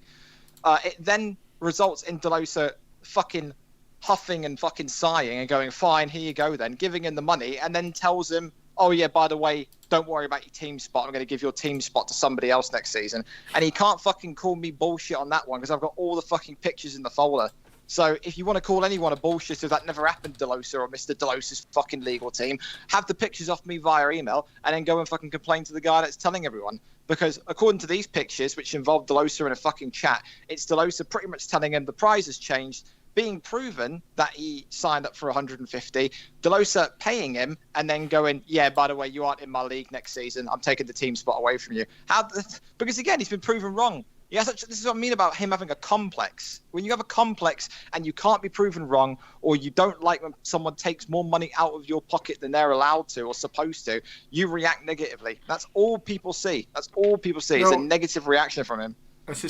It then results in Delosa fucking huffing and fucking sighing and going, fine, here you go then, giving him the money, and then tells him, oh yeah, by the way, don't worry about your team spot. I'm going to give your team spot to somebody else next season. And he can't fucking call me bullshit on that one because I've got all the fucking pictures in the folder. So if you want to call anyone a bullshitter, that never happened, Delosa or Mr. Delosa's fucking legal team, have the pictures off me via email and then go and fucking complain to the guy that's telling everyone. Because according to these pictures, which involve Delosa in a fucking chat, it's Delosa pretty much telling him the prize has changed, being proven that he signed up for 150, Delosa paying him and then going, yeah, by the way, you aren't in my league next season. I'm taking the team spot away from you. Because again, he's been proven wrong. This is what I mean about him having a complex. When you have a complex and you can't be proven wrong, or you don't like when someone takes more money out of your pocket than they're allowed to or supposed to, you react negatively. That's all people see. It's a negative reaction from him. It's the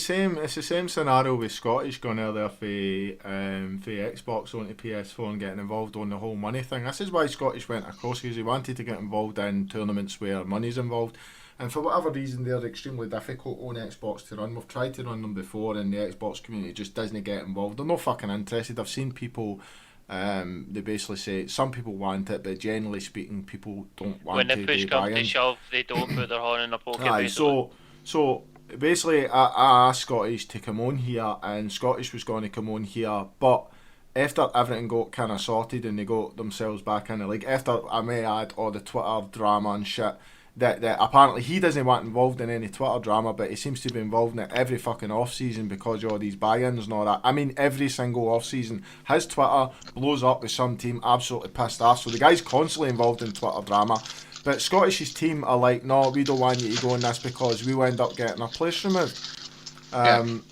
same scenario with Scottish going earlier for Xbox onto PS4 and getting involved on the whole money thing. This is why Scottish went across, because he wanted to get involved in tournaments where money's involved. And for whatever reason, they're extremely difficult on Xbox to run. We've tried to run them before, and the Xbox community just doesn't get involved. They're not fucking interested. I've seen people, they basically say some people want it, but generally speaking, people don't want to. When the push comes to shove, they don't put their horn in their pocket. Aye, so basically, I asked Scottish to come on here, and Scottish was going to come on here, but after everything got kind of sorted and they got themselves back in the league, after I may add all the Twitter drama and shit, that apparently he doesn't want involved in any Twitter drama, but he seems to be involved in it every fucking off-season because of all these buy-ins and all that. I mean, every single off-season, his Twitter blows up with some team absolutely pissed off, so the guy's constantly involved in Twitter drama. But Scottish's team are like, no, we don't want you to go in this because we will end up getting our place removed.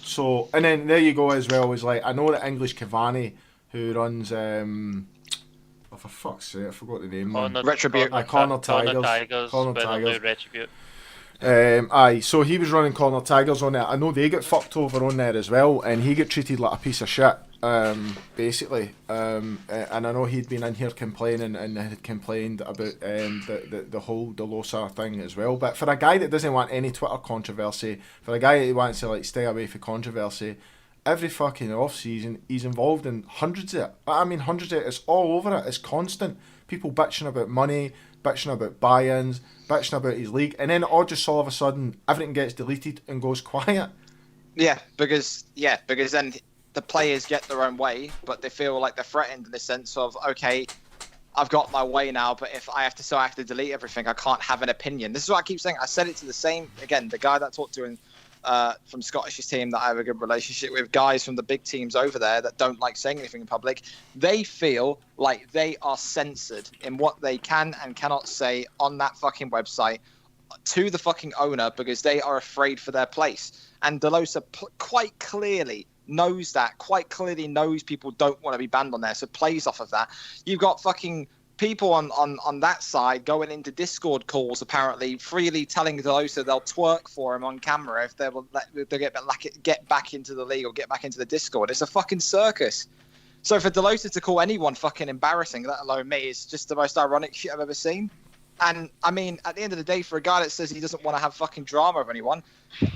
So, and then there you go as well, is like, I know that English Cavani, who runs, oh, for fuck's sake, I forgot the name. Retribute. Corner Tigers. Retribute. Aye, so he was running Corner Tigers on it. I know they get fucked over on there as well, and he got treated like a piece of shit, basically. And I know he'd been in here complaining and had complained about the whole Delosa thing as well. But for a guy that doesn't want any Twitter controversy, for a guy that wants to like stay away from controversy, every fucking off-season, he's involved in hundreds of it. I mean, hundreds of it. It's all over it. It's constant. People bitching about money, bitching about buy-ins, bitching about his league, and then all of a sudden, everything gets deleted and goes quiet. Yeah, because then the players get their own way, but they feel like they're threatened in the sense of, okay, I've got my way now, but if I have to delete everything. I can't have an opinion. This is what I keep saying. I said it to the guy that I talked to in from Scottish's team that I have a good relationship with, guys from the big teams over there that don't like saying anything in public. They feel like they are censored in what they can and cannot say on that fucking website to the fucking owner because they are afraid for their place. And Delosa quite clearly knows that, quite clearly knows people don't want to be banned on there, so plays off of that. You've got fucking people on that side going into Discord calls, apparently freely telling Delosa they'll twerk for him on camera if they'll get back into the league or get back into the Discord. It's a fucking circus. So for Delosa to call anyone fucking embarrassing, let alone me, is just the most ironic shit I've ever seen. And I mean, at the end of the day, for a guy that says he doesn't want to have fucking drama with anyone,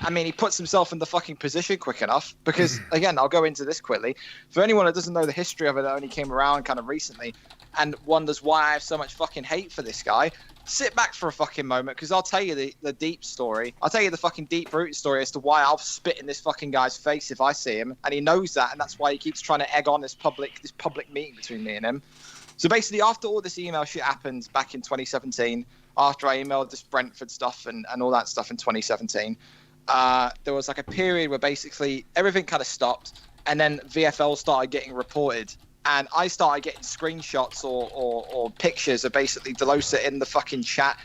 I mean, he puts himself in the fucking position quick enough because, again, I'll go into this quickly. For anyone that doesn't know the history of it, that only came around kind of recently and wonders why I have so much fucking hate for this guy, sit back for a fucking moment, because I'll tell you the deep story. I'll tell you the fucking deep-rooted story as to why I'll spit in this fucking guy's face if I see him, and he knows that, and that's why he keeps trying to egg on this public meeting between me and him. So basically, after all this email shit happened back in 2017, after I emailed this Brentford stuff and all that stuff in 2017, there was like a period where basically everything kind of stopped, and then VFL started getting reported. And I started getting screenshots or pictures of basically Delosa in the fucking chat,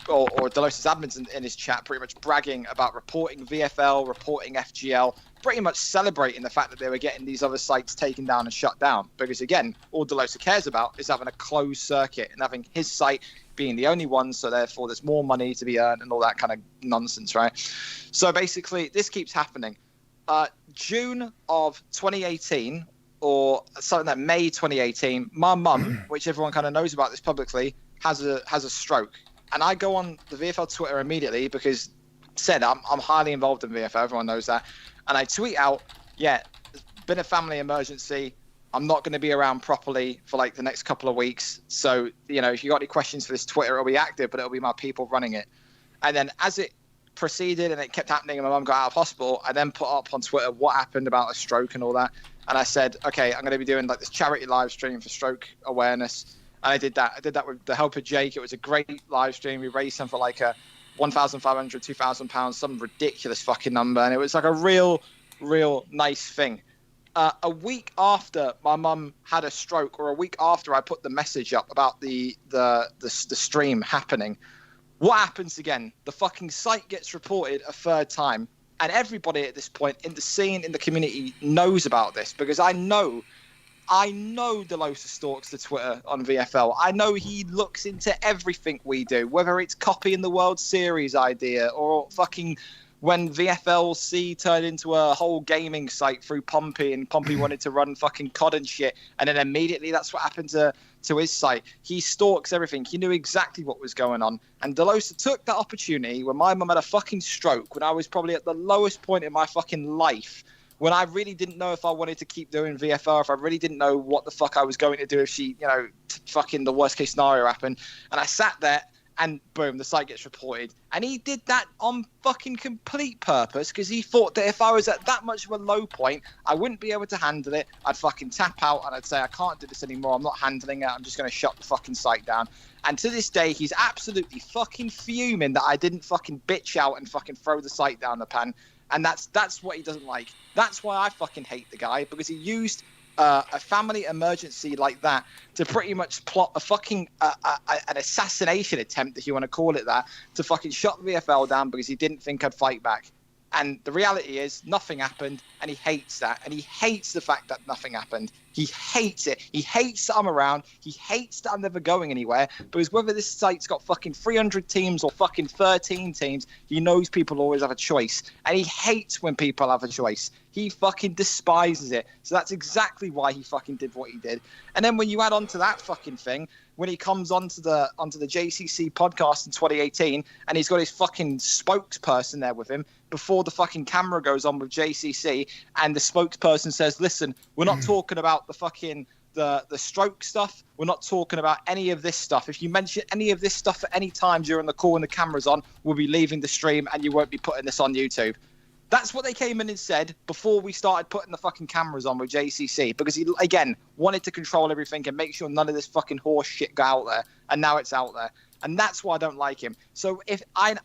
or Delosa's admins in his chat, pretty much bragging about reporting VFL, reporting FGL, pretty much celebrating the fact that they were getting these other sites taken down and shut down. Because again, all Delosa cares about is having a closed circuit and having his site being the only one, so therefore there's more money to be earned and all that kind of nonsense, right? So basically, this keeps happening. June of 2018, or something like May 2018, my mum, which everyone kind of knows about this publicly, has a stroke. And I go on the VFL Twitter immediately because I'm highly involved in VFL, everyone knows that. And I tweet out, there's been a family emergency. I'm not going to be around properly for like the next couple of weeks. So, if you got any questions for this Twitter, it'll be active, but it'll be my people running it. And then as it proceeded and it kept happening and my mum got out of hospital, I then put up on Twitter what happened about a stroke and all that. And I said, okay, I'm going to be doing like this charity live stream for stroke awareness. And I did that. I did that with the help of Jake. It was a great live stream. We raised some for like a £1,500, £2,000, some ridiculous fucking number. And it was like a real nice thing. A week after my mum had a stroke, or a week after I put the message up about the stream happening, what happens again? The fucking site gets reported a third time. And everybody at this point in the scene, in the community, knows about this, because I know Delosa stalks the Twitter on VFL. I know he looks into everything we do, whether it's copying the World Series idea or fucking when VFLC turned into a whole gaming site through Pompey, and Pompey wanted to run fucking COD and shit, and then immediately that's what happened to his site. He stalks everything. He knew exactly what was going on. And Delosa took that opportunity when my mum had a fucking stroke, when I was probably at the lowest point in my fucking life, when I really didn't know if I wanted to keep doing VFR, if I really didn't know what the fuck I was going to do if she, fucking the worst case scenario happened. And I sat there, and boom, the site gets reported. And he did that on fucking complete purpose, because he thought that if I was at that much of a low point, I wouldn't be able to handle it. I'd fucking tap out and I'd say, I can't do this anymore. I'm not handling it. I'm just going to shut the fucking site down. And to this day, he's absolutely fucking fuming that I didn't fucking bitch out and fucking throw the site down the pan. And that's what he doesn't like. That's why I fucking hate the guy, because he used a family emergency like that to pretty much plot a fucking an assassination attempt, if you want to call it that, to fucking shut the VFL down because he didn't think I'd fight back. And the reality is nothing happened, and he hates that. And he hates the fact that nothing happened. He hates it. He hates that I'm around. He hates that I'm never going anywhere. Because whether this site's got fucking 300 teams or fucking 13 teams, he knows people always have a choice. And he hates when people have a choice. He fucking despises it. So that's exactly why he fucking did what he did. And then when you add on to that fucking thing, when he comes onto the JCC podcast in 2018, and he's got his fucking spokesperson there with him before the fucking camera goes on with JCC, and the spokesperson says, listen, we're not talking about the fucking the stroke stuff. We're not talking about any of this stuff. If you mention any of this stuff at any time during the call and the camera's on, we'll be leaving the stream and you won't be putting this on YouTube. That's what they came in and said before we started putting the fucking cameras on with JCC, because he, again, wanted to control everything and make sure none of this fucking horse shit got out there, and now it's out there. And that's why I don't like him. So if I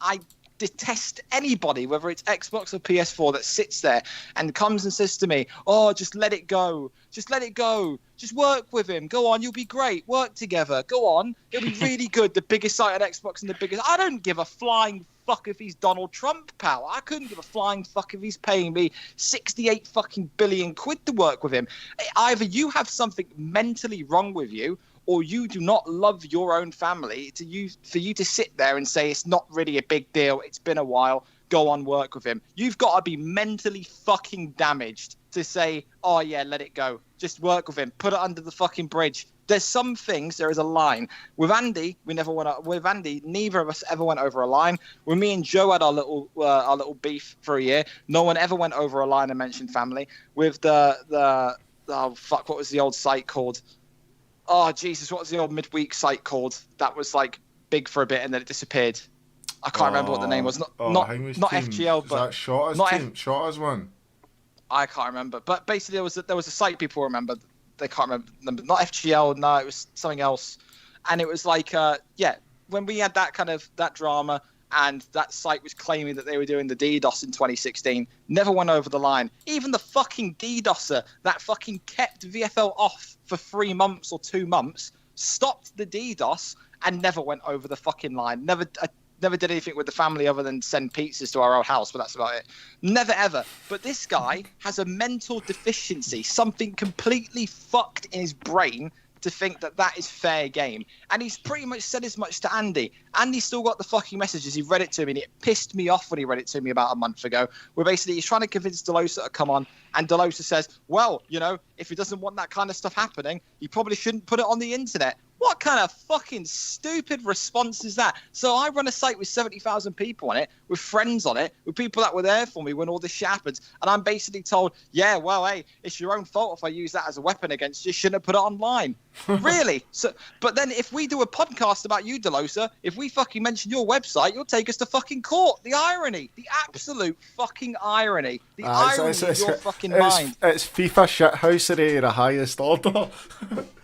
detest anybody, whether it's Xbox or PS4, that sits there and comes and says to me, oh, just let it go. Just let it go. Just work with him. Go on. You'll be great. Work together. Go on. It'll be really good. The biggest site on Xbox and the biggest. I don't give a flying fuck if he's Donald Trump, pal. I couldn't give a flying fuck if he's paying me 68 fucking billion quid to work with him. Either you have something mentally wrong with you, or you do not love your own family for you to sit there and say it's not really a big deal, it's been a while, go on, work with him. You've got to be mentally fucking damaged to say, oh yeah, let it go. Just work with him. Put it under the fucking bridge. There's some things, there is a line. With Andy, neither of us ever went over a line. When me and Joe had our little beef for a year, no one ever went over a line and mentioned family. With what was the old site called? Oh, Jesus, what was the old midweek site called? That was like big for a bit and then it disappeared. I can't remember what the name was. Not FGL, but is that Shotta's not team? Shotta's one. I can't remember. But basically, there was a site people remember. They can't remember. Not FGL. No, it was something else. And it was like, when we had that drama, and that site was claiming that they were doing the DDoS in 2016, never went over the line. Even the fucking DDoSer that fucking kept VFL off for 3 months or 2 months stopped the DDoS and never went over the fucking line. Never did anything with the family other than send pizzas to our old house, but that's about it. Never ever. But this guy has a mental deficiency, something completely fucked in his brain to think that that is fair game. And he's pretty much said as much to Andy. Andy still got the fucking messages. He read it to me, and it pissed me off when he read it to me about a month ago, where basically he's trying to convince Delosa to come on, and Delosa says, well, if he doesn't want that kind of stuff happening, he probably shouldn't put it on the internet. What kind of fucking stupid response is that? So I run a site with 70,000 people on it, with friends on it, with people that were there for me when all this shit happens, and I'm basically told, yeah, well, hey, it's your own fault if I use that as a weapon against you. Shouldn't have put it online. Really? So, but then if we do a podcast about you, Delosa, if we fucking mention your website, you'll take us to fucking court. The irony. The absolute fucking irony. The irony of your fucking mind. It's FIFA shithousery of the highest order.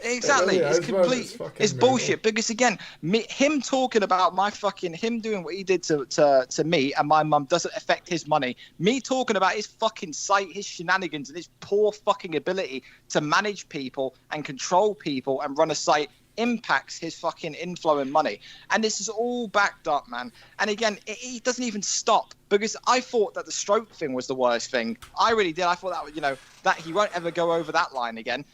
Exactly. It really it's is, complete. man. It's bullshit. Because again, him talking about him doing what he did to me and my mum doesn't affect his money. Me talking about his fucking site, his shenanigans, and his poor fucking ability to manage people and control people and run a site impacts his fucking inflow and money. And this is all backed up, man. And again, he doesn't even stop, because I thought that the stroke thing was the worst thing. I really did. I thought that, that he won't ever go over that line again.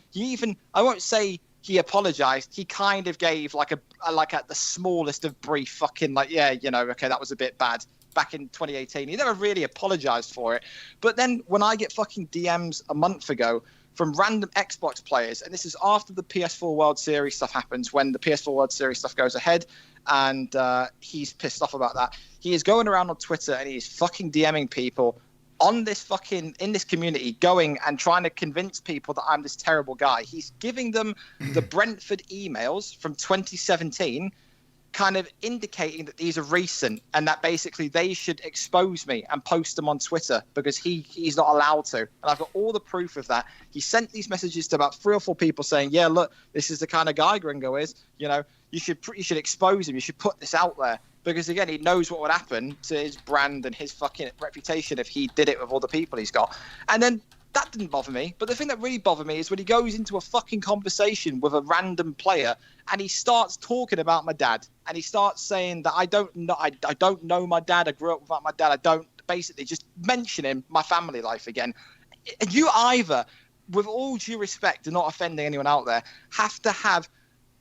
I won't say he apologized. He kind of gave like the smallest of brief fucking okay, that was a bit bad back in 2018. He never really apologized for it. But then when I get fucking DMs a month ago from random Xbox players, and this is after the PS4 World Series stuff happens, when the PS4 World Series stuff goes ahead, and he's pissed off about that. He is going around on Twitter and he's fucking DMing people in this community, going and trying to convince people that I'm this terrible guy. He's giving them the Brentford emails from 2017, kind of indicating that these are recent and that basically they should expose me and post them on Twitter, because he's not allowed to. And I've got all the proof of that. He sent these messages to about 3 or 4 people saying, yeah, look, this is the kind of guy Gringo is. You should expose him. You should put this out there. Because again, he knows what would happen to his brand and his fucking reputation if he did it with all the people he's got. And then that didn't bother me. But the thing that really bothered me is when he goes into a fucking conversation with a random player and he starts talking about my dad, and he starts saying that I don't know my dad. I grew up without my dad. I don't, basically just mentioning my family life again. You either, with all due respect and not offending anyone out there, have to have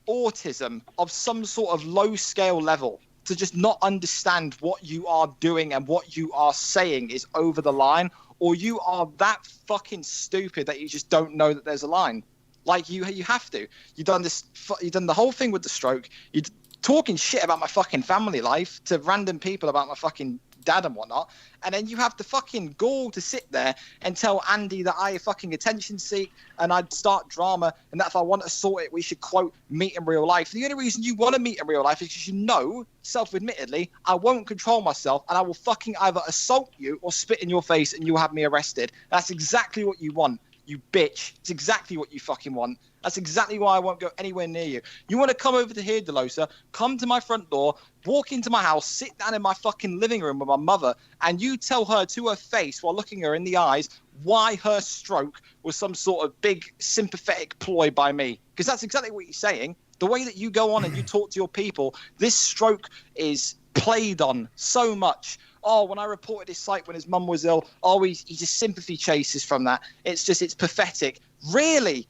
autism of some sort of low scale level to just not understand what you are doing and what you are saying is over the line, or you are that fucking stupid that you just don't know that there's a line. Like you have to. You've done the whole thing with the stroke. You're talking shit about my fucking family life to random people about my fucking dad and whatnot, and then you have the fucking gall to sit there and tell Andy that I fucking attention seek and I'd start drama, and that if I want to sort it, we should, quote, meet in real life. The only reason you want to meet in real life is because self-admittedly, I won't control myself and I will fucking either assault you or spit in your face and you'll have me arrested. That's exactly what you want, you bitch. It's exactly what you fucking want. That's exactly why I won't go anywhere near you. You want to come over to here, Delosa, come to my front door, walk into my house, sit down in my fucking living room with my mother, and you tell her to her face while looking her in the eyes why her stroke was some sort of big sympathetic ploy by me. Because that's exactly what you're saying. The way that you go on and you talk to your people, this stroke is played on so much. Oh, when I reported his site when his mum was ill, he just sympathy chases from that. It's pathetic. Really,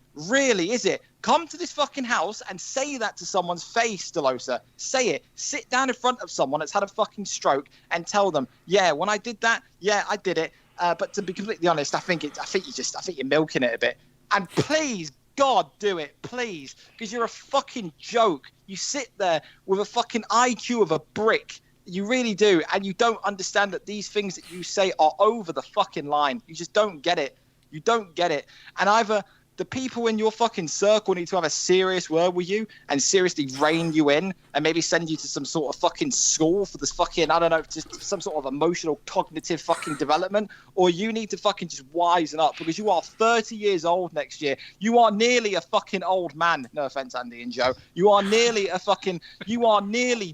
is it? Come to this fucking house and say that to someone's face, Delosa. Say it. Sit down in front of someone that's had a fucking stroke and tell them, yeah, when I did that, yeah, I did it. But to be completely honest, I think you're milking it a bit. And please, God, do it, please, because you're a fucking joke. You sit there with a fucking IQ of a brick. You really do, and you don't understand that these things that you say are over the fucking line. You just don't get it. You don't get it. And either the people in your fucking circle need to have a serious word with you and seriously rein you in and maybe send you to some sort of fucking school for this fucking, I don't know, just some sort of emotional cognitive fucking development, or you need to fucking just wisen up because you are 30 years old next year. You are nearly a fucking old man. No offense, Andy and Joe. You are nearly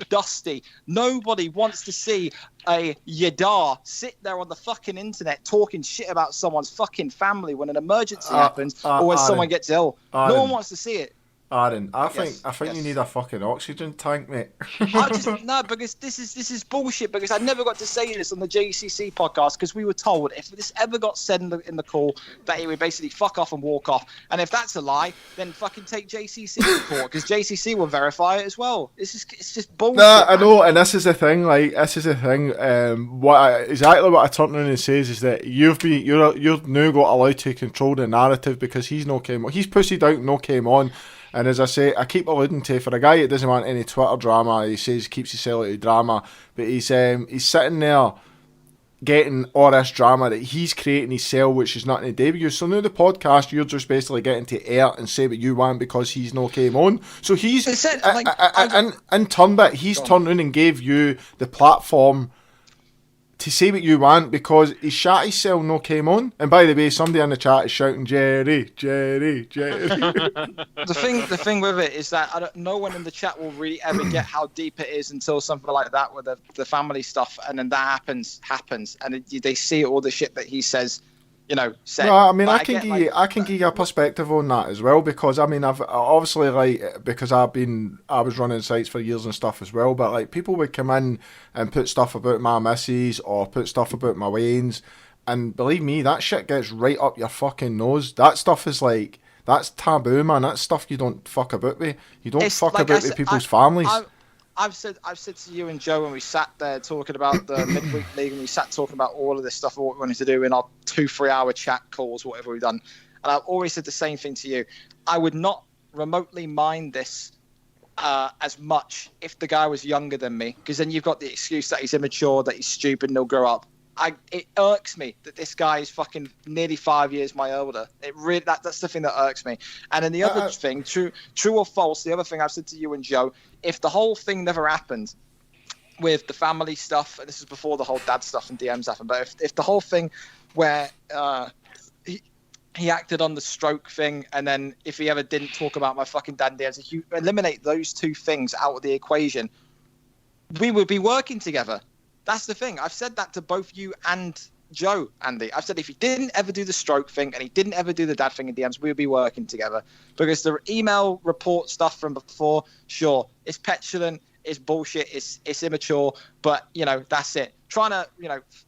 dusty. Nobody wants to see a Yadar sit there on the fucking internet talking shit about someone's fucking family when an emergency happens or when someone gets ill. No one wants to see it. Aaron, I think you need a fucking oxygen tank, mate. No, because this is bullshit. Because I never got to say this on the JCC podcast because we were told if this ever got said in the call that he would basically fuck off and walk off. And if that's a lie, then fucking take JCC to court because JCC will verify it as well. It's just bullshit. Nah, I know, and this is the thing. Exactly what I turned around and says is that you're now got allowed to control the narrative because he's pussied out, no came on. And as I say, I keep alluding to, for a guy that doesn't want any Twitter drama, he says he keeps himself out of drama, but he's sitting there getting all this drama that he's creating himself, which is nothing to do with you. So now the podcast, you're just basically getting to air and say what you want because he's no came on. So he's, in turn, he's turned around and gave you the platform to say what you want because he shat himself no came on. And by the way, somebody in the chat is shouting Jerry. The thing with it is that no one in the chat will really ever get how deep it is until something like that with the family stuff, and then that happens, and they see all the shit that he says. Said. No, I mean, I can give you a perspective on that as well because I mean, I've obviously because I was running sites for years and stuff as well, but people would come in and put stuff about my missus or put stuff about my Waynes, and believe me, that shit gets right up your fucking nose. That stuff is that's taboo, man. That's stuff you don't fuck about with. You don't fuck about with people's families. I've said to you and Joe when we sat there talking about the midweek league and we sat talking about all of this stuff, what we wanted to do in our 2-3 hour chat calls, whatever we've done. And I've always said the same thing to you. I would not remotely mind this as much if the guy was younger than me, because then you've got the excuse that he's immature, that he's stupid and he'll grow up. It irks me that this guy is fucking nearly 5 years my older. That's the thing that irks me. And then the other thing, true or false, the other thing I've said to you and Joe, if the whole thing never happened with the family stuff, and this is before the whole dad stuff and DMs happened, but if the whole thing where he acted on the stroke thing, and then if he ever didn't talk about my fucking dad and DMs, if you eliminate those two things out of the equation, we would be working together. That's the thing. I've said that to both you and Joe, Andy. I've said if he didn't ever do the stroke thing and he didn't ever do the dad thing in DMs, we would be working together. Because the email report stuff from before, sure, it's petulant, it's bullshit, it's immature, but, that's it. Trying to,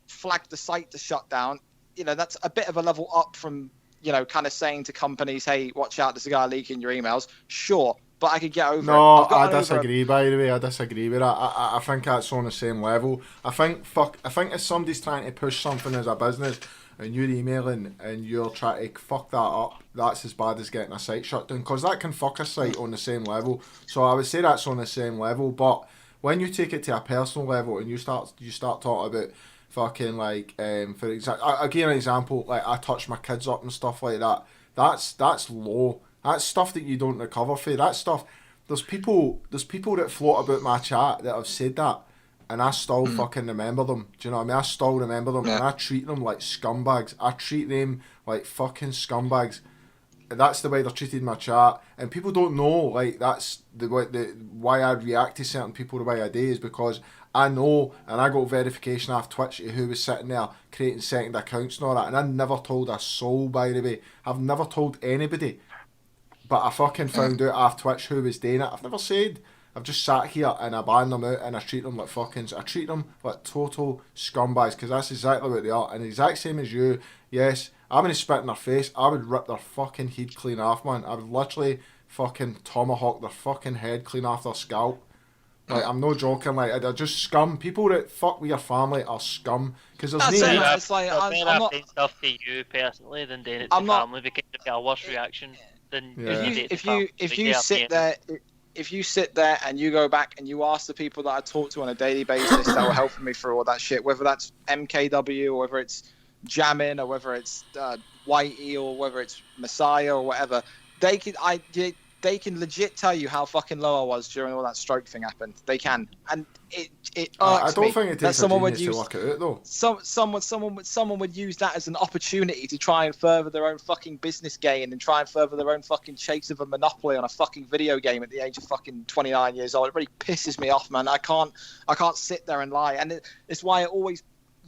flag the site to shut down, that's a bit of a level up from, kind of saying to companies, hey, watch out, there's a guy leaking your emails. Sure. But I could get over it. No, I disagree, by the way. I disagree with that. I think that's on the same level. I think if somebody's trying to push something as a business and you're emailing and you're trying to fuck that up, that's as bad as getting a site shut down, because that can fuck a site on the same level. So I would say that's on the same level. But when you take it to a personal level and you start talking about fucking for example, I'll give you an example, I touch my kids up and stuff like that. That's low. That's stuff that you don't recover for. That stuff. There's people that float about my chat that have said that, and I still fucking remember them. Do you know what I mean? I still remember them, and I treat them like scumbags. I treat them like fucking scumbags. That's the way they're treated in my chat, and people don't know. That's why I react to certain people the way I do is because I know, and I got verification off Twitch who was sitting there creating second accounts and all that, and I never told a soul, by the way. I've never told anybody. But I fucking found out off Twitch who was doing it. I've never said. I've just sat here and I ban them out and I treat them like I treat them like total scumbags, because that's exactly what they are. And the exact same as you. Yes, I'm going to spit in their face. I would rip their fucking head clean off, man. I would literally fucking tomahawk their fucking head clean off their scalp. I'm no joking. They're just scum. People that fuck with your family are scum. Because there's It's I'm not saying stuff to you personally than doing it to family, because you get a worse reaction. If you sit there and you go back and you ask the people that I talk to on a daily basis that were helping me through all that shit, whether that's MKW or whether it's Jamin or whether it's Whitey or whether it's Messiah or whatever, they can legit tell you how fucking low I was during all that stroke thing happened. They can, and it irks I don't me think it that takes a someone would genius to use work it out, though. someone would use that as an opportunity to try and further their own fucking business gain and try and further their own fucking chase of a monopoly on a fucking video game at the age of fucking 29 years old. It really pisses me off, man. I can't sit there and lie, and it's why it always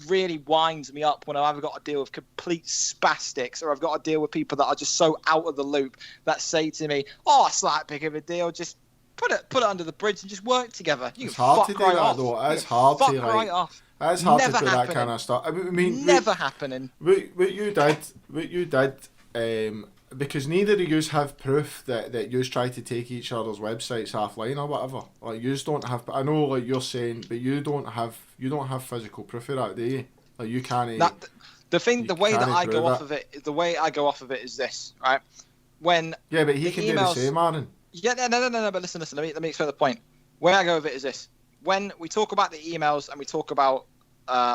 really winds me up when I've either got to deal with complete spastics or I've got to deal with people that are just so out of the loop that say to me, "Oh, it's not that big of a deal. Just put it under the bridge and just work together." It's hard to do that, though. It's hard to right off. It's hard Never to do happening. that kind of stuff. I mean, Never happening. What you did, because neither of yous have proof that yous try to take each other's websites offline or whatever. Like yous don't have. I know, like you're saying, but you don't have physical proof of that, do you? Like you can't. The way that I go off it. of it, the way I go off of it is this, right? When but he can do the same, Aaron. Yeah, no. But listen. Let me explain the point. Where I go with it is this: when we talk about the emails and we talk about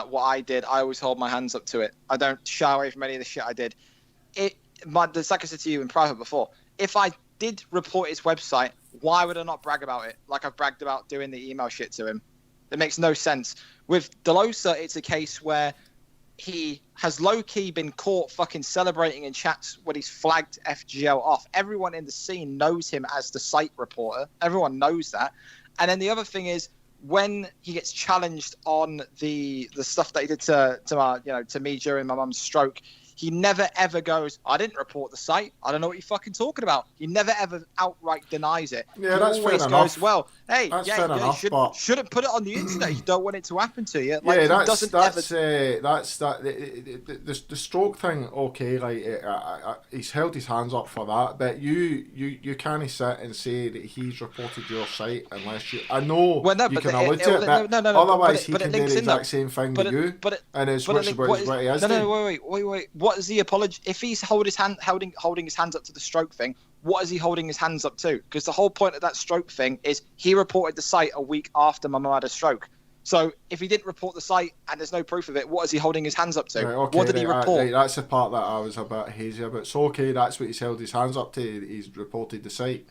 what I did, I always hold my hands up to it. I don't shy away from any of the shit I did. Like I said to you in private before, if I did report his website, why would I not brag about it? Like I've bragged about doing the email shit to him. It makes no sense. With Delosa, it's a case where he has low-key been caught fucking celebrating in chats when he's flagged FGL off. Everyone in the scene knows him as the site reporter. Everyone knows that. And then the other thing is, when he gets challenged on the stuff that he did to me during my mum's stroke, he never ever goes, "I didn't report the site. I don't know what you're fucking talking about." He never ever outright denies it. Yeah, he that's always fair goes, enough. "Well, hey, That's yeah, fair you enough, but shouldn't put it on the internet. You don't want it to happen to you." Yeah, The stroke thing. Okay, like he's held his hands up for that, but you can't sit and say that he's reported your site unless you. I know you can allude to it, but otherwise he can do the exact same thing to you, and it's what he is. No, wait. What is the apology? If he's holding his hands up to the stroke thing, what is he holding his hands up to? Because the whole point of that stroke thing is he reported the site a week after my mum had a stroke. So if he didn't report the site and there's no proof of it, what is he holding his hands up to? Right, okay, what did he report? That's the part that I was a bit hazy about. So okay, that's what he's held his hands up to. He's reported the site.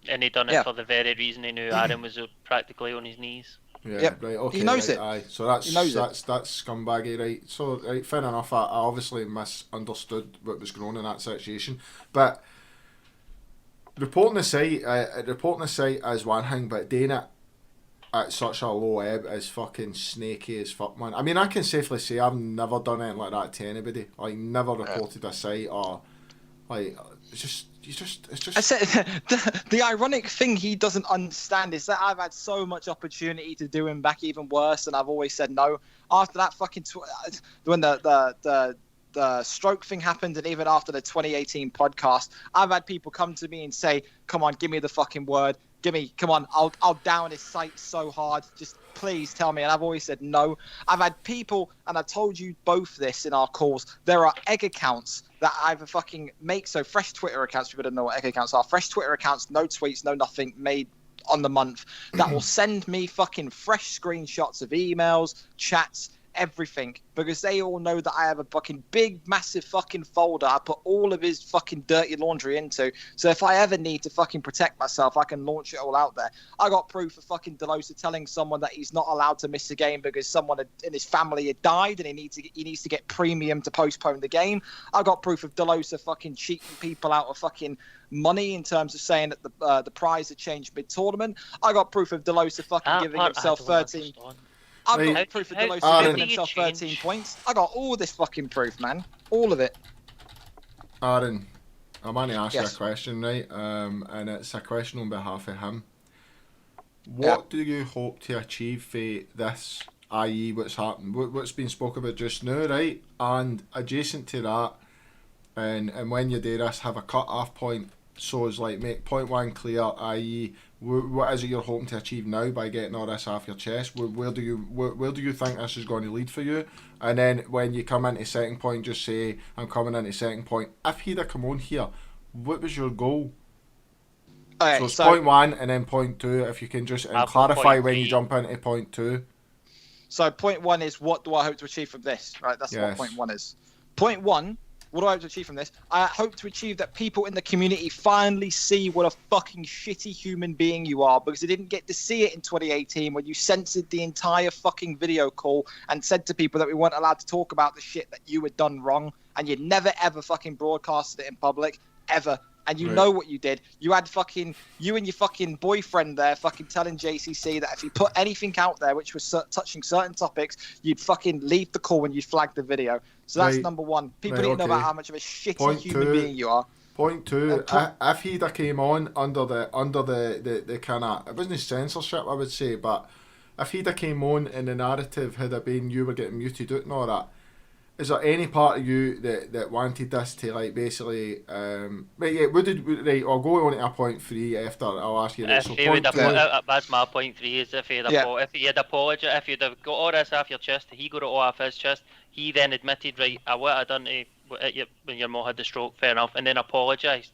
And he done it for the very reason he knew Aaron was practically on his knees. Yeah, yep. Right, okay. He knows it. Aye. So that's scumbaggy, right? So right, fair enough. I obviously misunderstood what was going on in that situation, but reporting the site is one thing, but doing it at such a low ebb is fucking snaky as fuck, man. I mean, I can safely say I've never done anything like that to anybody. Like, never reported a site or like it's just. I said the ironic thing he doesn't understand is that I've had so much opportunity to do him back even worse, and I've always said no. After that fucking when the stroke thing happened, and even after the 2018 podcast, I've had people come to me and say, "Come on, give me the fucking word. Come on, I'll down his site so hard. Just please tell me." And I've always said no. I've had people, and I told you both this in our calls, there are egg accounts that either fucking make, so fresh Twitter accounts, people don't know what egg accounts are, fresh Twitter accounts, no tweets, no nothing, made on the month, that will send me fucking fresh screenshots of emails, chats, everything, because they all know that I have a fucking big, massive fucking folder I put all of his fucking dirty laundry into. So if I ever need to fucking protect myself, I can launch it all out there. I got proof of fucking Delosa telling someone that he's not allowed to miss a game because someone in his family had died and he needs to get premium to postpone the game. I got proof of Delosa fucking cheating people out of fucking money in terms of saying that the prize had changed mid-tournament. I got proof of Delosa fucking giving himself 13. I've got proof of Delosa giving himself 13 points. I got all this fucking proof, man. All of it. Aaron, I'm going to ask you a question, right? And it's a question on behalf of him. What do you hope to achieve for this, i.e. what's happened, what's been spoken about just now, right? And adjacent to that, and when you do this, have a cut-off point, so it's like make point one clear, i.e. what is it you're hoping to achieve now by getting all this off your chest? Where do you think this is going to lead for you? And then when you come into second point, just say, I'm coming into second point. If he'd have come on here, what was your goal? Okay, so it's point one and then point two, if you can just clarify when you jump into point two. So point one is, what do I hope to achieve from this? Right, that's what point one is. Point one, what do I hope to achieve from this? I hope to achieve that people in the community finally see what a fucking shitty human being you are, because they didn't get to see it in 2018 when you censored the entire fucking video call and said to people that we weren't allowed to talk about the shit that you had done wrong, and you never ever fucking broadcasted it in public, ever. And you know what you did. You had you and your fucking boyfriend there fucking telling JCC that if he put anything out there which was touching certain topics, you'd fucking leave the call when you flagged the video. So that's number one. People need to know about how much of a shitty human being you are. Point two, if he'd have came on under the kind of, it wasn't censorship I would say, but if he'd have came on and the narrative had have been you were getting muted out and all that, is there any part of you that wanted this to like basically but yeah, right, I'll go on to a point 3 after I'll ask you this. So that's my point 3 is if he had apologized, if you'd have got all this off your chest, he got it all off his chest, he then admitted, right, what I done when your mum had the stroke, fair enough, and then apologised,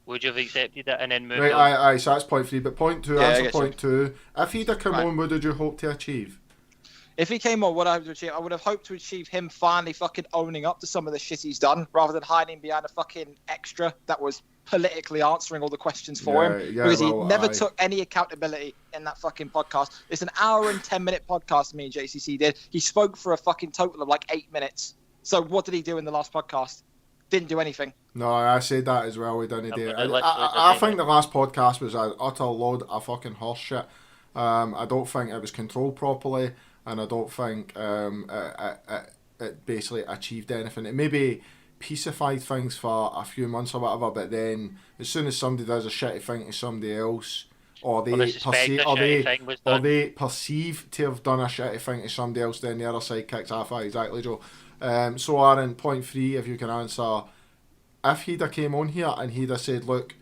would you have accepted it and then moved on? Aye, so that's point 3, but point 2, answer point 2, if he'd have come on, what did you hope to achieve? If he came on, what I hope to achieve, I would have hoped to achieve him finally fucking owning up to some of the shit he's done, rather than hiding behind a fucking extra that was politically answering all the questions for him. Because he never took any accountability in that fucking podcast. It's an hour and 10-minute podcast me and JCC did. He spoke for a fucking total of like 8 minutes. So what did he do in the last podcast? Didn't do anything. No, I said that as well. We didn't do it. I think the last podcast was an utter load of fucking horse shit. I don't think it was controlled properly. And I don't think it basically achieved anything. It maybe peacified things for a few months or whatever, but then as soon as somebody does a shitty thing to somebody else, or they perceive to have done a shitty thing to somebody else, then the other side kicks off. Exactly, Joe. So Aaron, point 3, if you can answer, if he'd have came on here and he'd have said, look,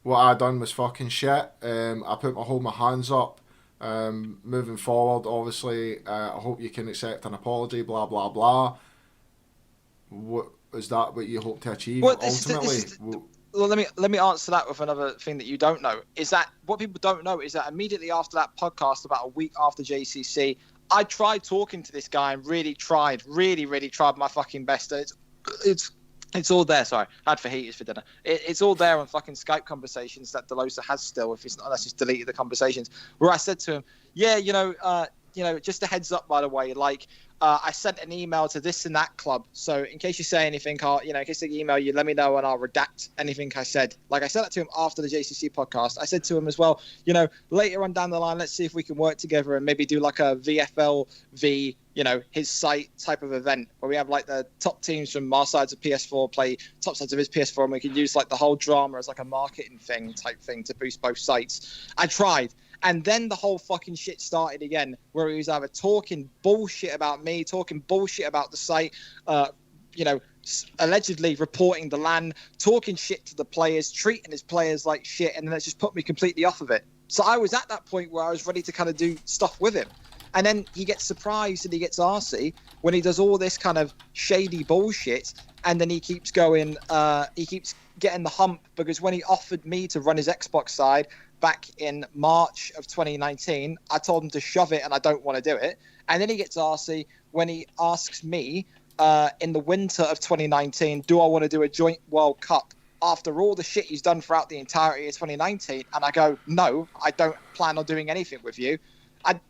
what I done was fucking shit, I hold my hands up, moving forward, obviously, I hope you can accept an apology, blah blah blah. What is that? What you hope to achieve ultimately? Well, let me answer that with another thing that you don't know. Is that what people don't know is that immediately after that podcast, about a week after JCC, I tried talking to this guy and really tried my fucking best. And it's all there. Sorry, I had fajitas for dinner. It's all there on fucking Skype conversations that Delosa has still, unless he's deleted the conversations. Where I said to him, yeah, just a heads up, by the way, like I sent an email to this and that club, so in case you say anything, in case they email you, let me know and I'll redact anything I said. Like I said that to him after the JCC podcast. I said to him as well, later on down the line, let's see if we can work together and maybe do like a VFL v his site type of event where we have like the top teams from our sides of PS4 play top sides of his PS4, and we can use like the whole drama as like a marketing type thing to boost both sites. I tried. And then the whole fucking shit started again, where he was either talking bullshit about me, talking bullshit about the site, allegedly reporting the LAN, talking shit to the players, treating his players like shit, and then it just put me completely off of it. So I was at that point where I was ready to kind of do stuff with him. And then he gets surprised and he gets arsey when he does all this kind of shady bullshit, and then he keeps going, he keeps getting the hump, because when he offered me to run his Xbox side back in March of 2019, I told him to shove it and I don't want to do it. And then he gets arsey when he asks me in the winter of 2019, do I want to do a joint World Cup after all the shit he's done throughout the entirety of 2019? And I go, no, I don't plan on doing anything with you.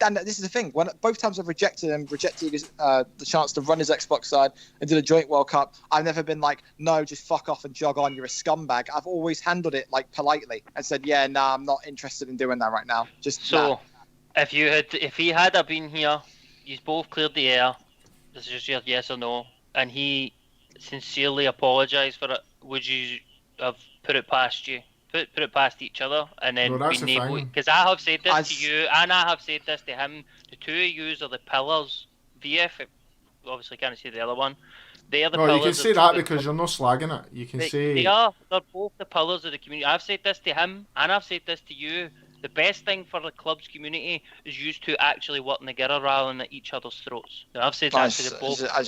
And this is the thing, when both times I've rejected the chance to run his Xbox side and do the joint World Cup, I've never been like, no, just fuck off and jog on, you're a scumbag. I've always handled it like politely and said, yeah, nah, I'm not interested in doing that right now. If he had been here, you've both cleared the air, this is just your yes or no, and he sincerely apologised for it, would you have put it past you? Put it past each other, and then being able, because I have said this to you and I have said this to him, the two of yous are the pillars. VF, obviously can't say the other one. They are the pillars. You can say that because you're not slagging it. You can say they're both the pillars of the community. I've said this to him and I've said this to you. The best thing for the club's community is used to actually working together rather than at each other's throats. And I've said that to the both. I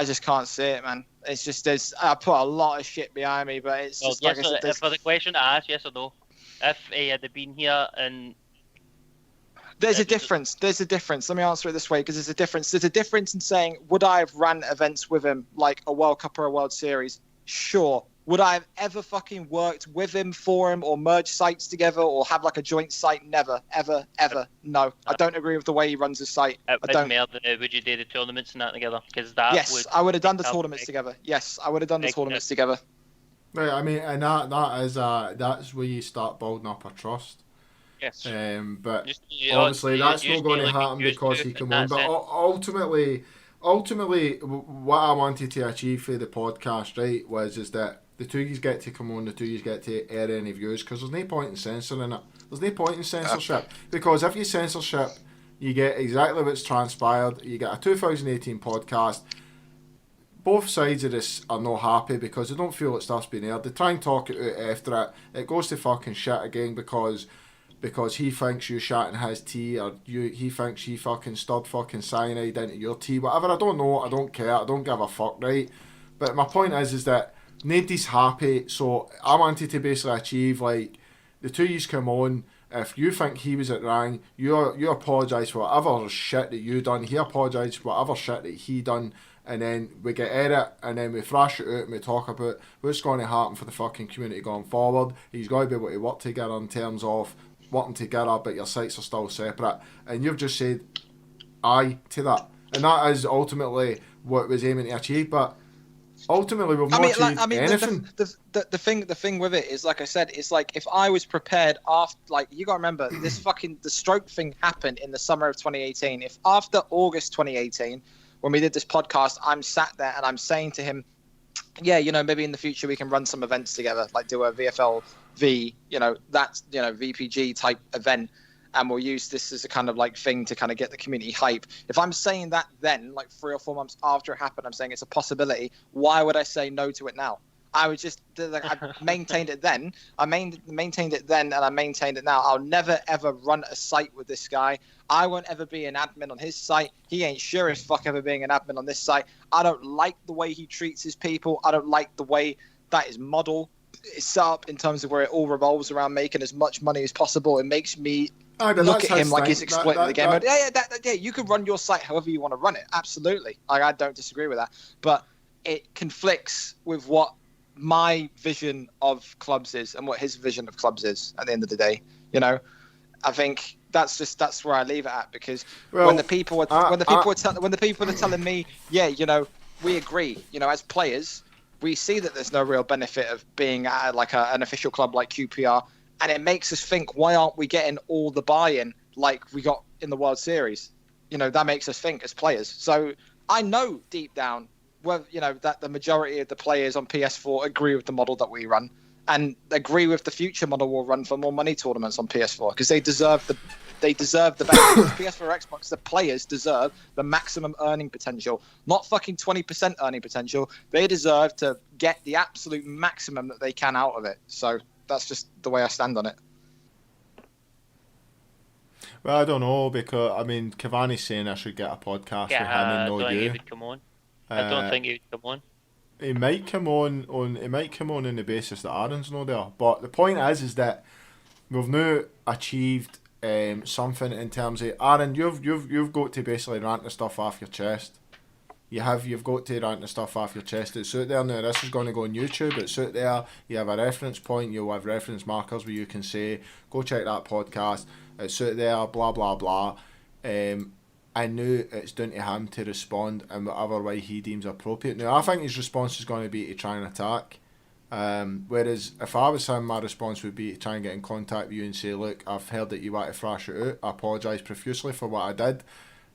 just can't see it, man. It's just I put a lot of shit behind me, but it's just like I said. For the question to ask, yes or no, if he had been here and There's a difference. There's a difference. Let me answer it this way, because there's a difference. There's a difference in saying, would I have ran events with him, like a World Cup or a World Series? Sure. Would I have ever fucking worked with him, for him, or merged sites together, or have like a joint site? Never, ever, ever. No. I don't agree with the way he runs his site. I don't. Would you do the tournaments and that together? Because that Yes, I would have done the tournaments together. Yes, I would have done the tournaments together. Right, I mean, and that's where you start building up a trust. Yes. But obviously that's not going to happen because he came on. But ultimately, what I wanted to achieve for the podcast, right, is that the two of you get to come on, the two of you get to air any views, because there's no point in censoring it. There's no point in censorship, because if you censorship, you get exactly what's transpired. You get a 2018 podcast. Both sides of this are not happy because they don't feel that stuff's been aired. They try and talk it out after it. It goes to fucking shit again because he thinks you shat in his tea, or he thinks he fucking stirred fucking cyanide into your tea. Whatever, I don't know. I don't care. I don't give a fuck, right? But my point is that nobody's happy. So I wanted to basically achieve, like, the two of you come on. If you think he was at wrong, you apologise for whatever shit that you done. He apologised for whatever shit that he done. And then we get edit, and then we thrash it out, and we talk about what's going to happen for the fucking community going forward. He's got to be able to work together in terms of working together, but your sites are still separate. And you've just said aye to that. And that is ultimately what was aiming to achieve. But ultimately, we've not achieved anything. The thing with it is, like I said, it's like if I was prepared after, like, you got to remember, the stroke thing happened in the summer of 2018. If after August 2018, when we did this podcast, I'm sat there and I'm saying to him, yeah, maybe in the future we can run some events together, like do a VFL VPG type event, and we'll use this as a kind of like thing to kind of get the community hype. If I'm saying that then, like 3 or 4 months after it happened, I'm saying it's a possibility, why would I say no to it now? I would just, like, I maintained it then. I maintained it then, and I maintained it now. I'll never, ever run a site with this guy. I won't ever be an admin on his site. He ain't sure as fuck ever being an admin on this site. I don't like the way he treats his people. I don't like the way that his model is set up in terms of where it all revolves around making as much money as possible. It makes me look at him like he's exploiting the game mode. Yeah, you can run your site however you want to run it. Absolutely. I don't disagree with that. But it conflicts with what my vision of clubs is and what his vision of clubs is at the end of the day. I think that's where I leave it at, because when the people are telling me, yeah, we agree, as players, we see that there's no real benefit of being at an official club like QPR, and it makes us think, why aren't we getting all the buy-in like we got in the World Series? That makes us think as players. So I know deep down, that the majority of the players on PS4 agree with the model that we run, and agree with the future model we'll run for more money tournaments on PS4, because they deserve the best. PS4 or Xbox, the players deserve the maximum earning potential, not fucking 20% earning potential. They deserve to get the absolute maximum that they can out of it. So that's just the way I stand on it. Well, I don't know, because Cavani's saying I should get a podcast with him and not you. He would come on. I don't think he would come on. He might come on on the basis that Aaron's not there. But the point is that we've now achieved something in terms of Aaron. You've got to basically rant the stuff off your chest. You've got to rant the stuff off your chest. It's out there now. This is going to go on YouTube. It's out there. You have a reference point. You'll have reference markers where you can say, go check that podcast. It's out there. Blah blah blah. I knew it's down to him to respond in whatever way he deems appropriate. Now, I think his response is going to be to try and attack. Whereas if I was him, my response would be to try and get in contact with you and say, look, I've heard that you want to thrash it out. I apologise profusely for what I did.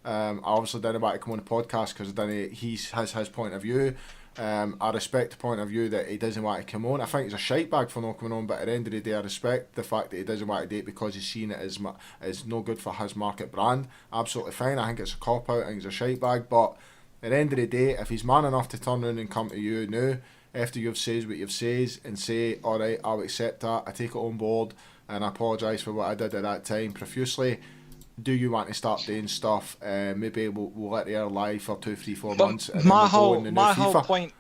I obviously didn't want to come on the podcast because he has his point of view. I respect the point of view that he doesn't want to come on. I think he's a shite bag for not coming on, but at the end of the day, I respect the fact that he doesn't want to do it because he's seen it as no good for his market brand. Absolutely fine. I think it's a cop out. I think he's a shite bag, but at the end of the day, if he's man enough to turn around and come to you now after you've said what you've said and say, all right, I'll accept that, I take it on board, and I apologise for what I did at that time profusely. Do you want to start doing stuff? Maybe we'll let the air live for 2, 3, 4 months. And my whole point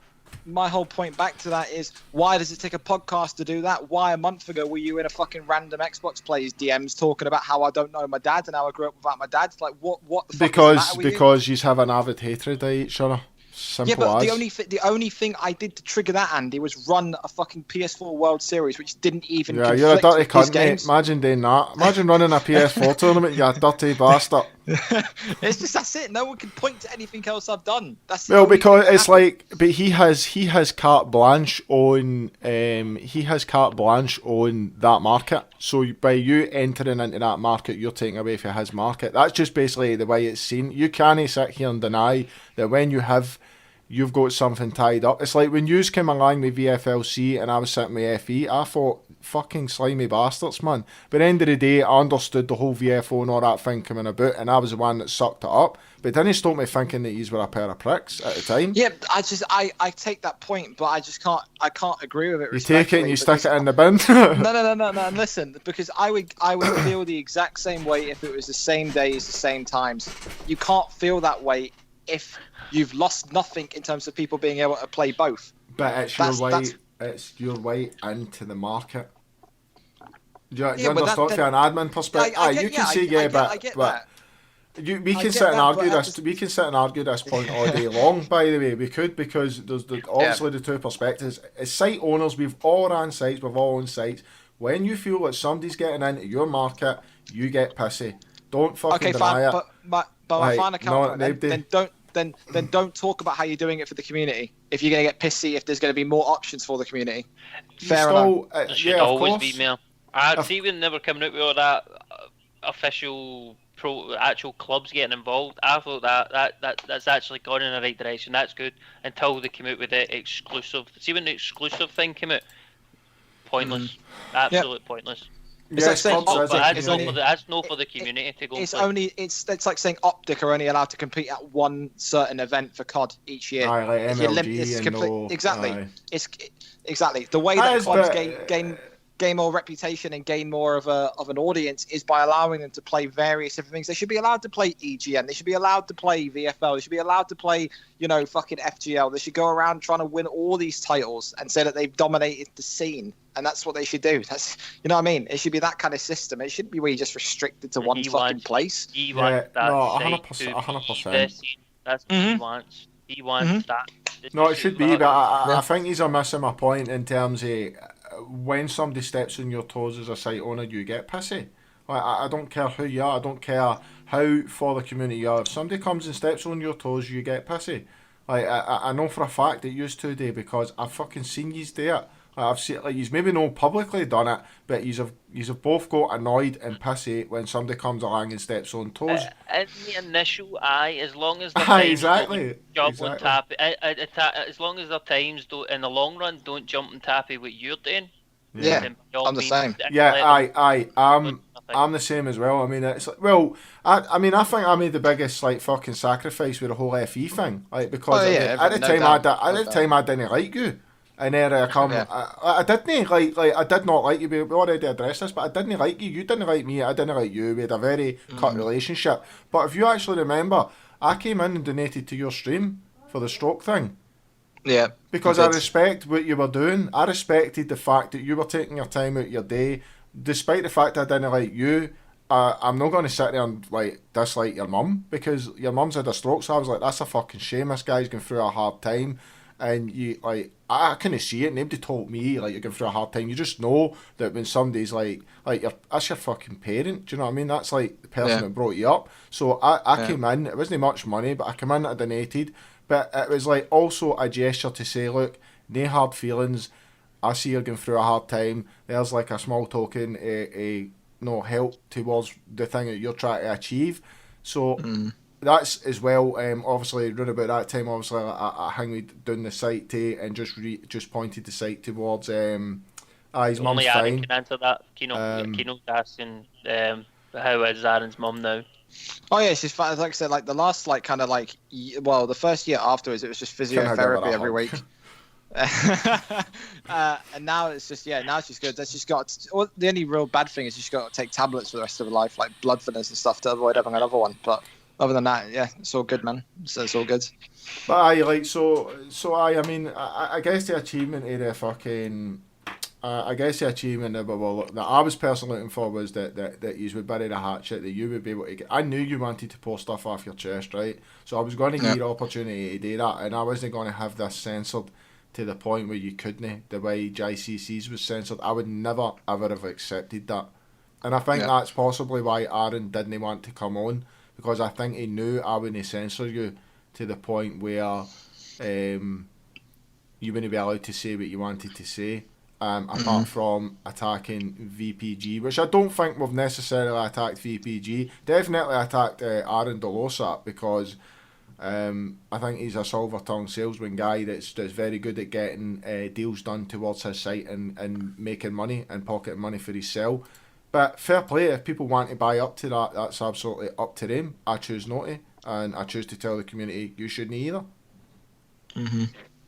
my whole point back to that is, why does it take a podcast to do that? Why a month ago were you in a fucking random Xbox Players DMs talking about how I don't know my dad and how I grew up without my dad? Like, what the fuck is the matter with because you have an avid hatred of each other. Simple yeah, but as. the only thing I did to trigger that, Andy, was run a fucking PS4 World Series, which didn't even Yeah, you're a conflict dirty with his cunt, mate. games. Imagine doing that. Imagine running a PS4 tournament, you dirty bastard. It's just, that's it. No one can point to anything else I've done. That's the Well, only because thing that it's happened. like, but he has carte blanche on that market. So by you entering into that market, you're taking away from his market. That's just basically the way it's seen. You can't sit here and deny that when you've got something tied up. It's like when yous came along with VFLC and I was sitting with FE, I thought, fucking slimy bastards, man. But at the end of the day, I understood the whole VFO and all that thing coming about, and I was the one that sucked it up. But it didn't stop me thinking that yous were a pair of pricks at the time. Yeah, I take that point, but I just can't agree with it. You take it and you stick it in the bin. No. And listen, because I would feel the exact same way if it was the same days, the same times. You can't feel that way if you've lost nothing in terms of people being able to play both. But it's your way into the market. Do you understand from an admin perspective? You can say I get but that. we can sit and argue this. We can sit and argue this point all day long. By the way, we could, because there's obviously the two perspectives. As site owners, we've all ran sites, we've all owned sites. When you feel that somebody's getting into your market, you get pissy. Don't fucking deny it. But my final counterpoint, then don't talk about how you're doing it for the community. If you're going to get pissy, if there's going to be more options for the community, fair enough. There should always be more. I see when they were coming out with all that official actual clubs getting involved. I thought that's actually gone in the right direction. That's good until they came out with the exclusive. See when the exclusive thing came out, pointless, absolute pointless. It's like saying that's not for the community to go. It's like saying Optic are only allowed to compete at one certain event for COD each year. Aye, like MLG exactly. It's exactly the way that clubs gain more reputation and gain more of an audience is by allowing them to play various different things. They should be allowed to play EGN. They should be allowed to play VFL. They should be allowed to play, fucking FGL. They should go around trying to win all these titles and say that they've dominated the scene. And that's what they should do. That's, you know what I mean? It should be that kind of system. It shouldn't be where you're just restricted to one fucking place. He wants that. 100%. That's what he wants. He wants that. No, it should be, but I think he's missing my point in terms of when somebody steps on your toes as a site owner, you get pissy. Like, I don't care who you are. I don't care how for the community you are. If somebody comes and steps on your toes, you get pissy. Like, I know for a fact that yous two do, because I've fucking seen yous do it. I've seen, like, he's maybe not publicly done it, but you've both got annoyed and pissy when somebody comes along and steps on toes. In the initial as long as the times jump on tappy, as long as their times don't, in the long run, don't jump on tappy what you're doing. Yeah, I'm the same. Yeah, I'm the same as well. I mean, it's like, well, I mean, I think I made the biggest like fucking sacrifice with the whole FE thing, like, because at the time I didn't like you. And then I come, I didn't like I did not like you. We already addressed this, but I didn't like you. You didn't like me. I didn't like you. We had a very cut relationship. But if you actually remember, I came in and donated to your stream for the stroke thing. Yeah. Because I respect what you were doing. I respected the fact that you were taking your time out of your day, despite the fact I didn't like you. I'm not going to sit there and like dislike your mum, because your mum's had a stroke. So I was like, that's a fucking shame. This guy's going through a hard time. And you, like, I couldn't see it. Nobody told me, like, you're going through a hard time. You just know that when somebody's like that's your fucking parent. Do you know what I mean? That's like the person that brought you up. So I came in. It wasn't much money, but I came in, I donated. But it was like also a gesture to say, look, no hard feelings. I see you're going through a hard time. There's like a small token, help towards the thing that you're trying to achieve. So. That's as well. Obviously, around about that time, obviously, I hung me down the site too, and just pointed the site towards his mum's Only fine. Aaron can answer that. Keno's asking how is Aaron's mum now? Oh yeah, she's fine. Like I said, like the last, like kind of like, well, the first year afterwards, it was just physiotherapy every week. And now it's just now she's good. She's got the only real bad thing is she's got to take tablets for the rest of her life, like blood thinners and stuff, to avoid having another one. But other than that, yeah, it's all good, man. So it's all good. But I mean, I guess the achievement of the fucking. I guess the achievement that I was personally looking for was that you would bury the hatchet, that you would be able to get. I knew you wanted to pull stuff off your chest, right? So I was going to give you the opportunity to do that, and I wasn't going to have this censored to the point where you couldn't. The way JCC's was censored, I would never ever have accepted that, and I think that's possibly why Aaron didn't want to come on, because I think he knew I wouldn't censor you to the point where you wouldn't be allowed to say what you wanted to say. Apart from attacking VPG, which I don't think we've necessarily attacked VPG. Definitely attacked Aaron Delosat, because I think he's a silver-tongued salesman guy that's very good at getting deals done towards his site and making money and pocketing money for his sell. But fair play, if people want to buy up to that, that's absolutely up to them. I choose not to, and I choose to tell the community you shouldn't either.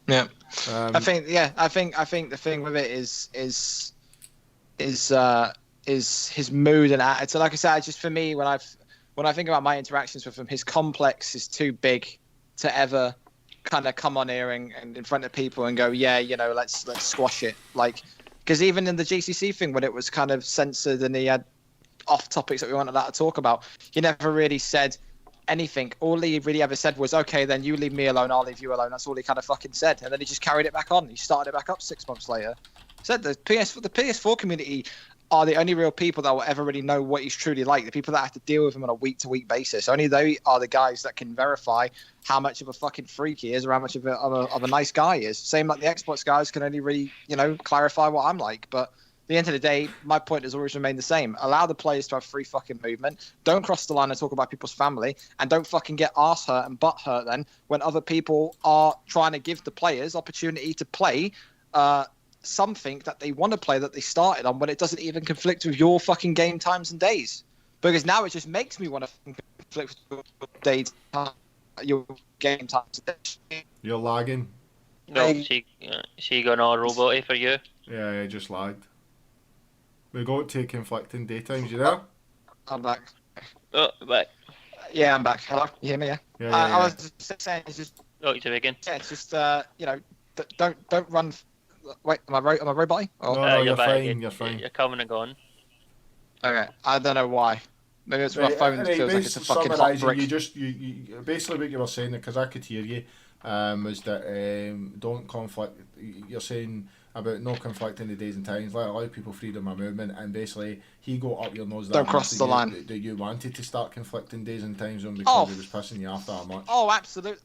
Yeah, I think the thing with it is his mood and attitude. So like I said, just for me, when I think about my interactions with him, his complex is too big to ever kind of come on here and in front of people and go, yeah, let's squash it. Like, because even in the GCC thing, when it was kind of censored and he had off topics that we weren't allowed to talk about, he never really said anything. All he really ever said was, okay, then you leave me alone, I'll leave you alone. That's all he kind of fucking said, and then he just carried it back on. He started it back up 6 months later. Said the PS4 community are the only real people that will ever really know what he's truly like. The people that have to deal with him on a week-to-week basis. Only they are the guys that can verify how much of a fucking freak he is or how much of a nice guy he is. Same like the Xbox guys can only really clarify what I'm like, but the end of the day, my point has always remained the same. Allow the players to have free fucking movement. Don't cross the line and talk about people's family. And don't fucking get arse hurt and butt hurt then when other people are trying to give the players opportunity to play something that they want to play that they started on when it doesn't even conflict with your fucking game times and days. Because now it just makes me want to conflict with your game times and days. You're lagging. No, she got all robot for you. Yeah, just lagged. We go to conflicting daytimes. You there? I'm back. Oh, back. Yeah, I'm back. Hello, you hear me? Yeah. Yeah. I was just saying, it's just. Oh, you're again. Yeah, it's just don't run. Wait, am I roboting? Oh. No, you're back fine. again. You're fine. You're coming and gone. Okay, I don't know why. Maybe it's my phone feels like it's a fucking hot brick. You basically what you were saying, because I could hear you, was that don't conflict. You're saying about no conflicting the days and times, allow people freedom of movement, and basically he got up your nose that don't cross the line. That you wanted to start conflicting days and times on because he was pissing you off that much. Oh, absolutely.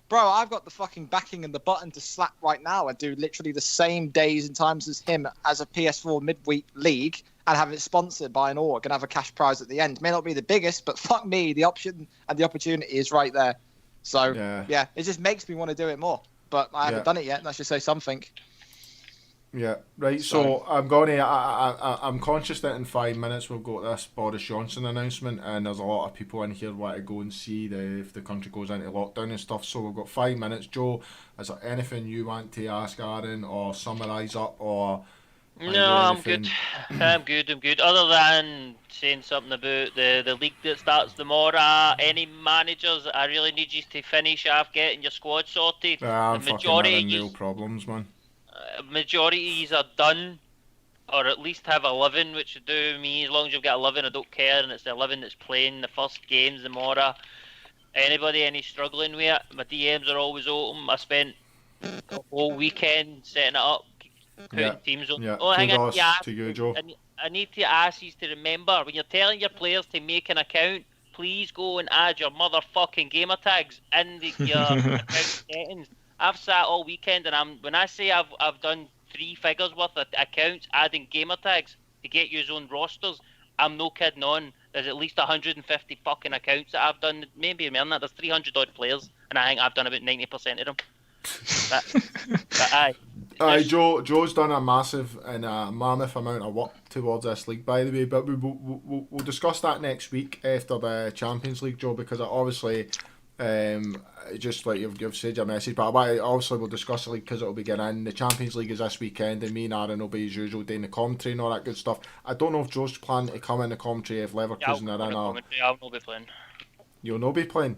Bro, I've got the fucking backing and the button to slap right now and do literally the same days and times as him as a PS4 midweek league and have it sponsored by an org and have a cash prize at the end. May not be the biggest, but fuck me, the option and the opportunity is right there. So, yeah it just makes me want to do it more. But I haven't done it yet, and I should say something. Yeah, right. So I'm going to. I'm conscious that in 5 minutes we've got this Boris Johnson announcement, and there's a lot of people in here want to go and see if the country goes into lockdown and stuff. So we've got 5 minutes. Joe, is there anything you want to ask Aaron or summarise up or? No, I'm good. I'm good. Other than saying something about the league that starts tomorrow, any managers that I really need you to finish off getting your squad sorted. I'm fucking having real problems, man. Majorities are done, or at least have 11, which would do me. As long as you've got 11, I don't care, and it's the 11 that's playing the first games tomorrow. Any struggling with it, my DMs are always open. I spent a whole weekend setting it up, putting teams on. Oh, hang on, to you, Joe. I need to ask you to remember, when you're telling your players to make an account, please go and add your motherfucking gamer tags in your account settings. I've sat all weekend, and when I say I've done 3 figures worth of accounts adding gamer tags to get your own rosters, I'm no kidding on. There's at least 150 fucking accounts that I've done. Maybe more than that. There's 300 odd players, and I think I've done about 90% of them. But aye. Joe's done a massive and a mammoth amount of work towards this league, by the way. But we'll discuss that next week after the Champions League, Joe, because obviously. Just like you've said your message, but obviously we'll discuss the league because it'll be getting in. The Champions League is this weekend, and me and Aaron will be as usual doing the commentary and all that good stuff. I don't know if Joe's planning to come in the commentary if Leverkusen are in. I'll not be playing. You'll not be playing.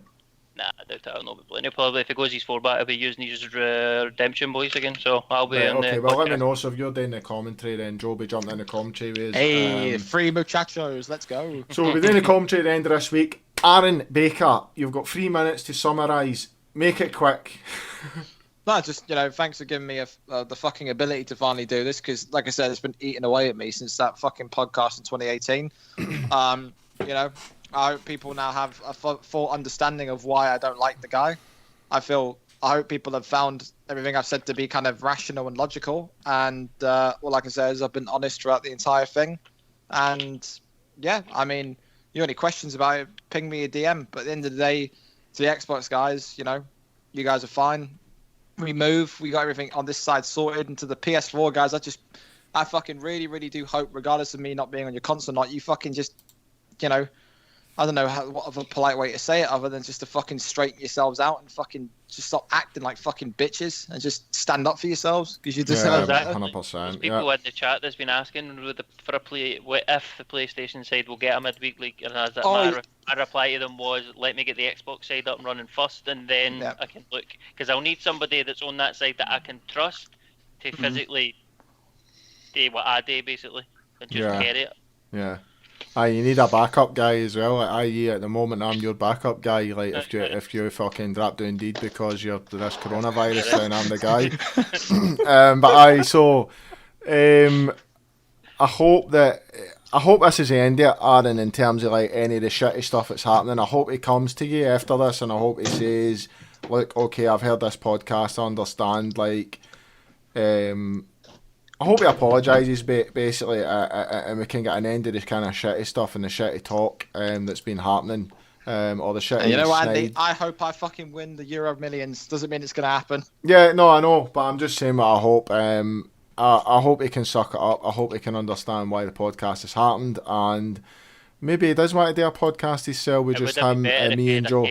Nah, I doubt I'll not be playing. He'll probably, if he goes his 4-back, he'll be using his redemption boys again. So I'll be Right, in okay, the well, let me podcast. know. So if you're doing the commentary, then Joe will be jumping in the commentary with us. Hey, free muchachos, let's go. So we'll be doing the commentary at the end of this week. Aaron Baker, you've got 3 minutes to summarise. Make it quick. No, just, thanks for giving me the fucking ability to finally do this, because, like I said, it's been eating away at me since that fucking podcast in 2018. I hope people now have a full understanding of why I don't like the guy. I hope people have found everything I've said to be kind of rational and logical. And, like I said, I've been honest throughout the entire thing. And, yeah, I mean, you have any questions about it, ping me a DM. But at the end of the day, to the Xbox guys, you guys are fine. We got everything on this side sorted. And to the PS4 guys, I fucking really, really do hope, regardless of me not being on your console or not, you fucking just, I don't know what of a polite way to say it other than just to fucking straighten yourselves out and fucking just stop acting like fucking bitches and just stand up for yourselves, because you deserve Yeah, that. 100%. There's people in the chat that's been asking if the PlayStation side will get a midweek league, and my reply to them was, let me get the Xbox side up and running first, and then I can look, because I'll need somebody that's on that side that I can trust to physically do what I do, basically, and just carry it. Yeah. You need a backup guy as well. Like, i.e. at the moment I'm your backup guy. Like if you fucking drop down Indeed because you're this coronavirus, then I'm the guy. I hope this is the end of it, Aaron, in terms of like any of the shitty stuff that's happening. I hope he comes to you after this and I hope he says, look, okay, I've heard this podcast, I understand, like I hope he apologises, basically, and we can get an end to this kind of shitty stuff and the shitty talk that's been happening, or the shitty. You know what, Andy? I hope I fucking win the Euro Millions. Doesn't mean it's going to happen. Yeah, no, I know, but I'm just saying what I hope. I hope he can suck it up. I hope he can understand why the podcast has happened, and maybe he does want to do a podcast himself with just him, me, and Joe.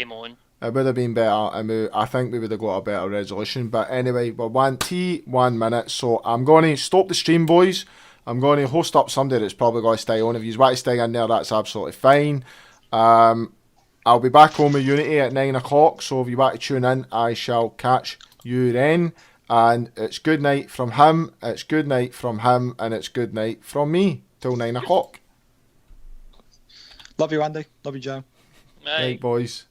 It would have been better, and I think we would have got a better resolution. But anyway, we're 1 minute, so I'm going to stop the stream, boys. I'm going to host up somebody that's probably going to stay on. If you want to stay in there, that's absolutely fine. I'll be back home with Unity at 9 o'clock, so if you want to tune in, I shall catch you then. And it's good night from him, it's good night from him, and it's good night from me till 9 o'clock. Love you, Andy. Love you, Joe. Night, boys.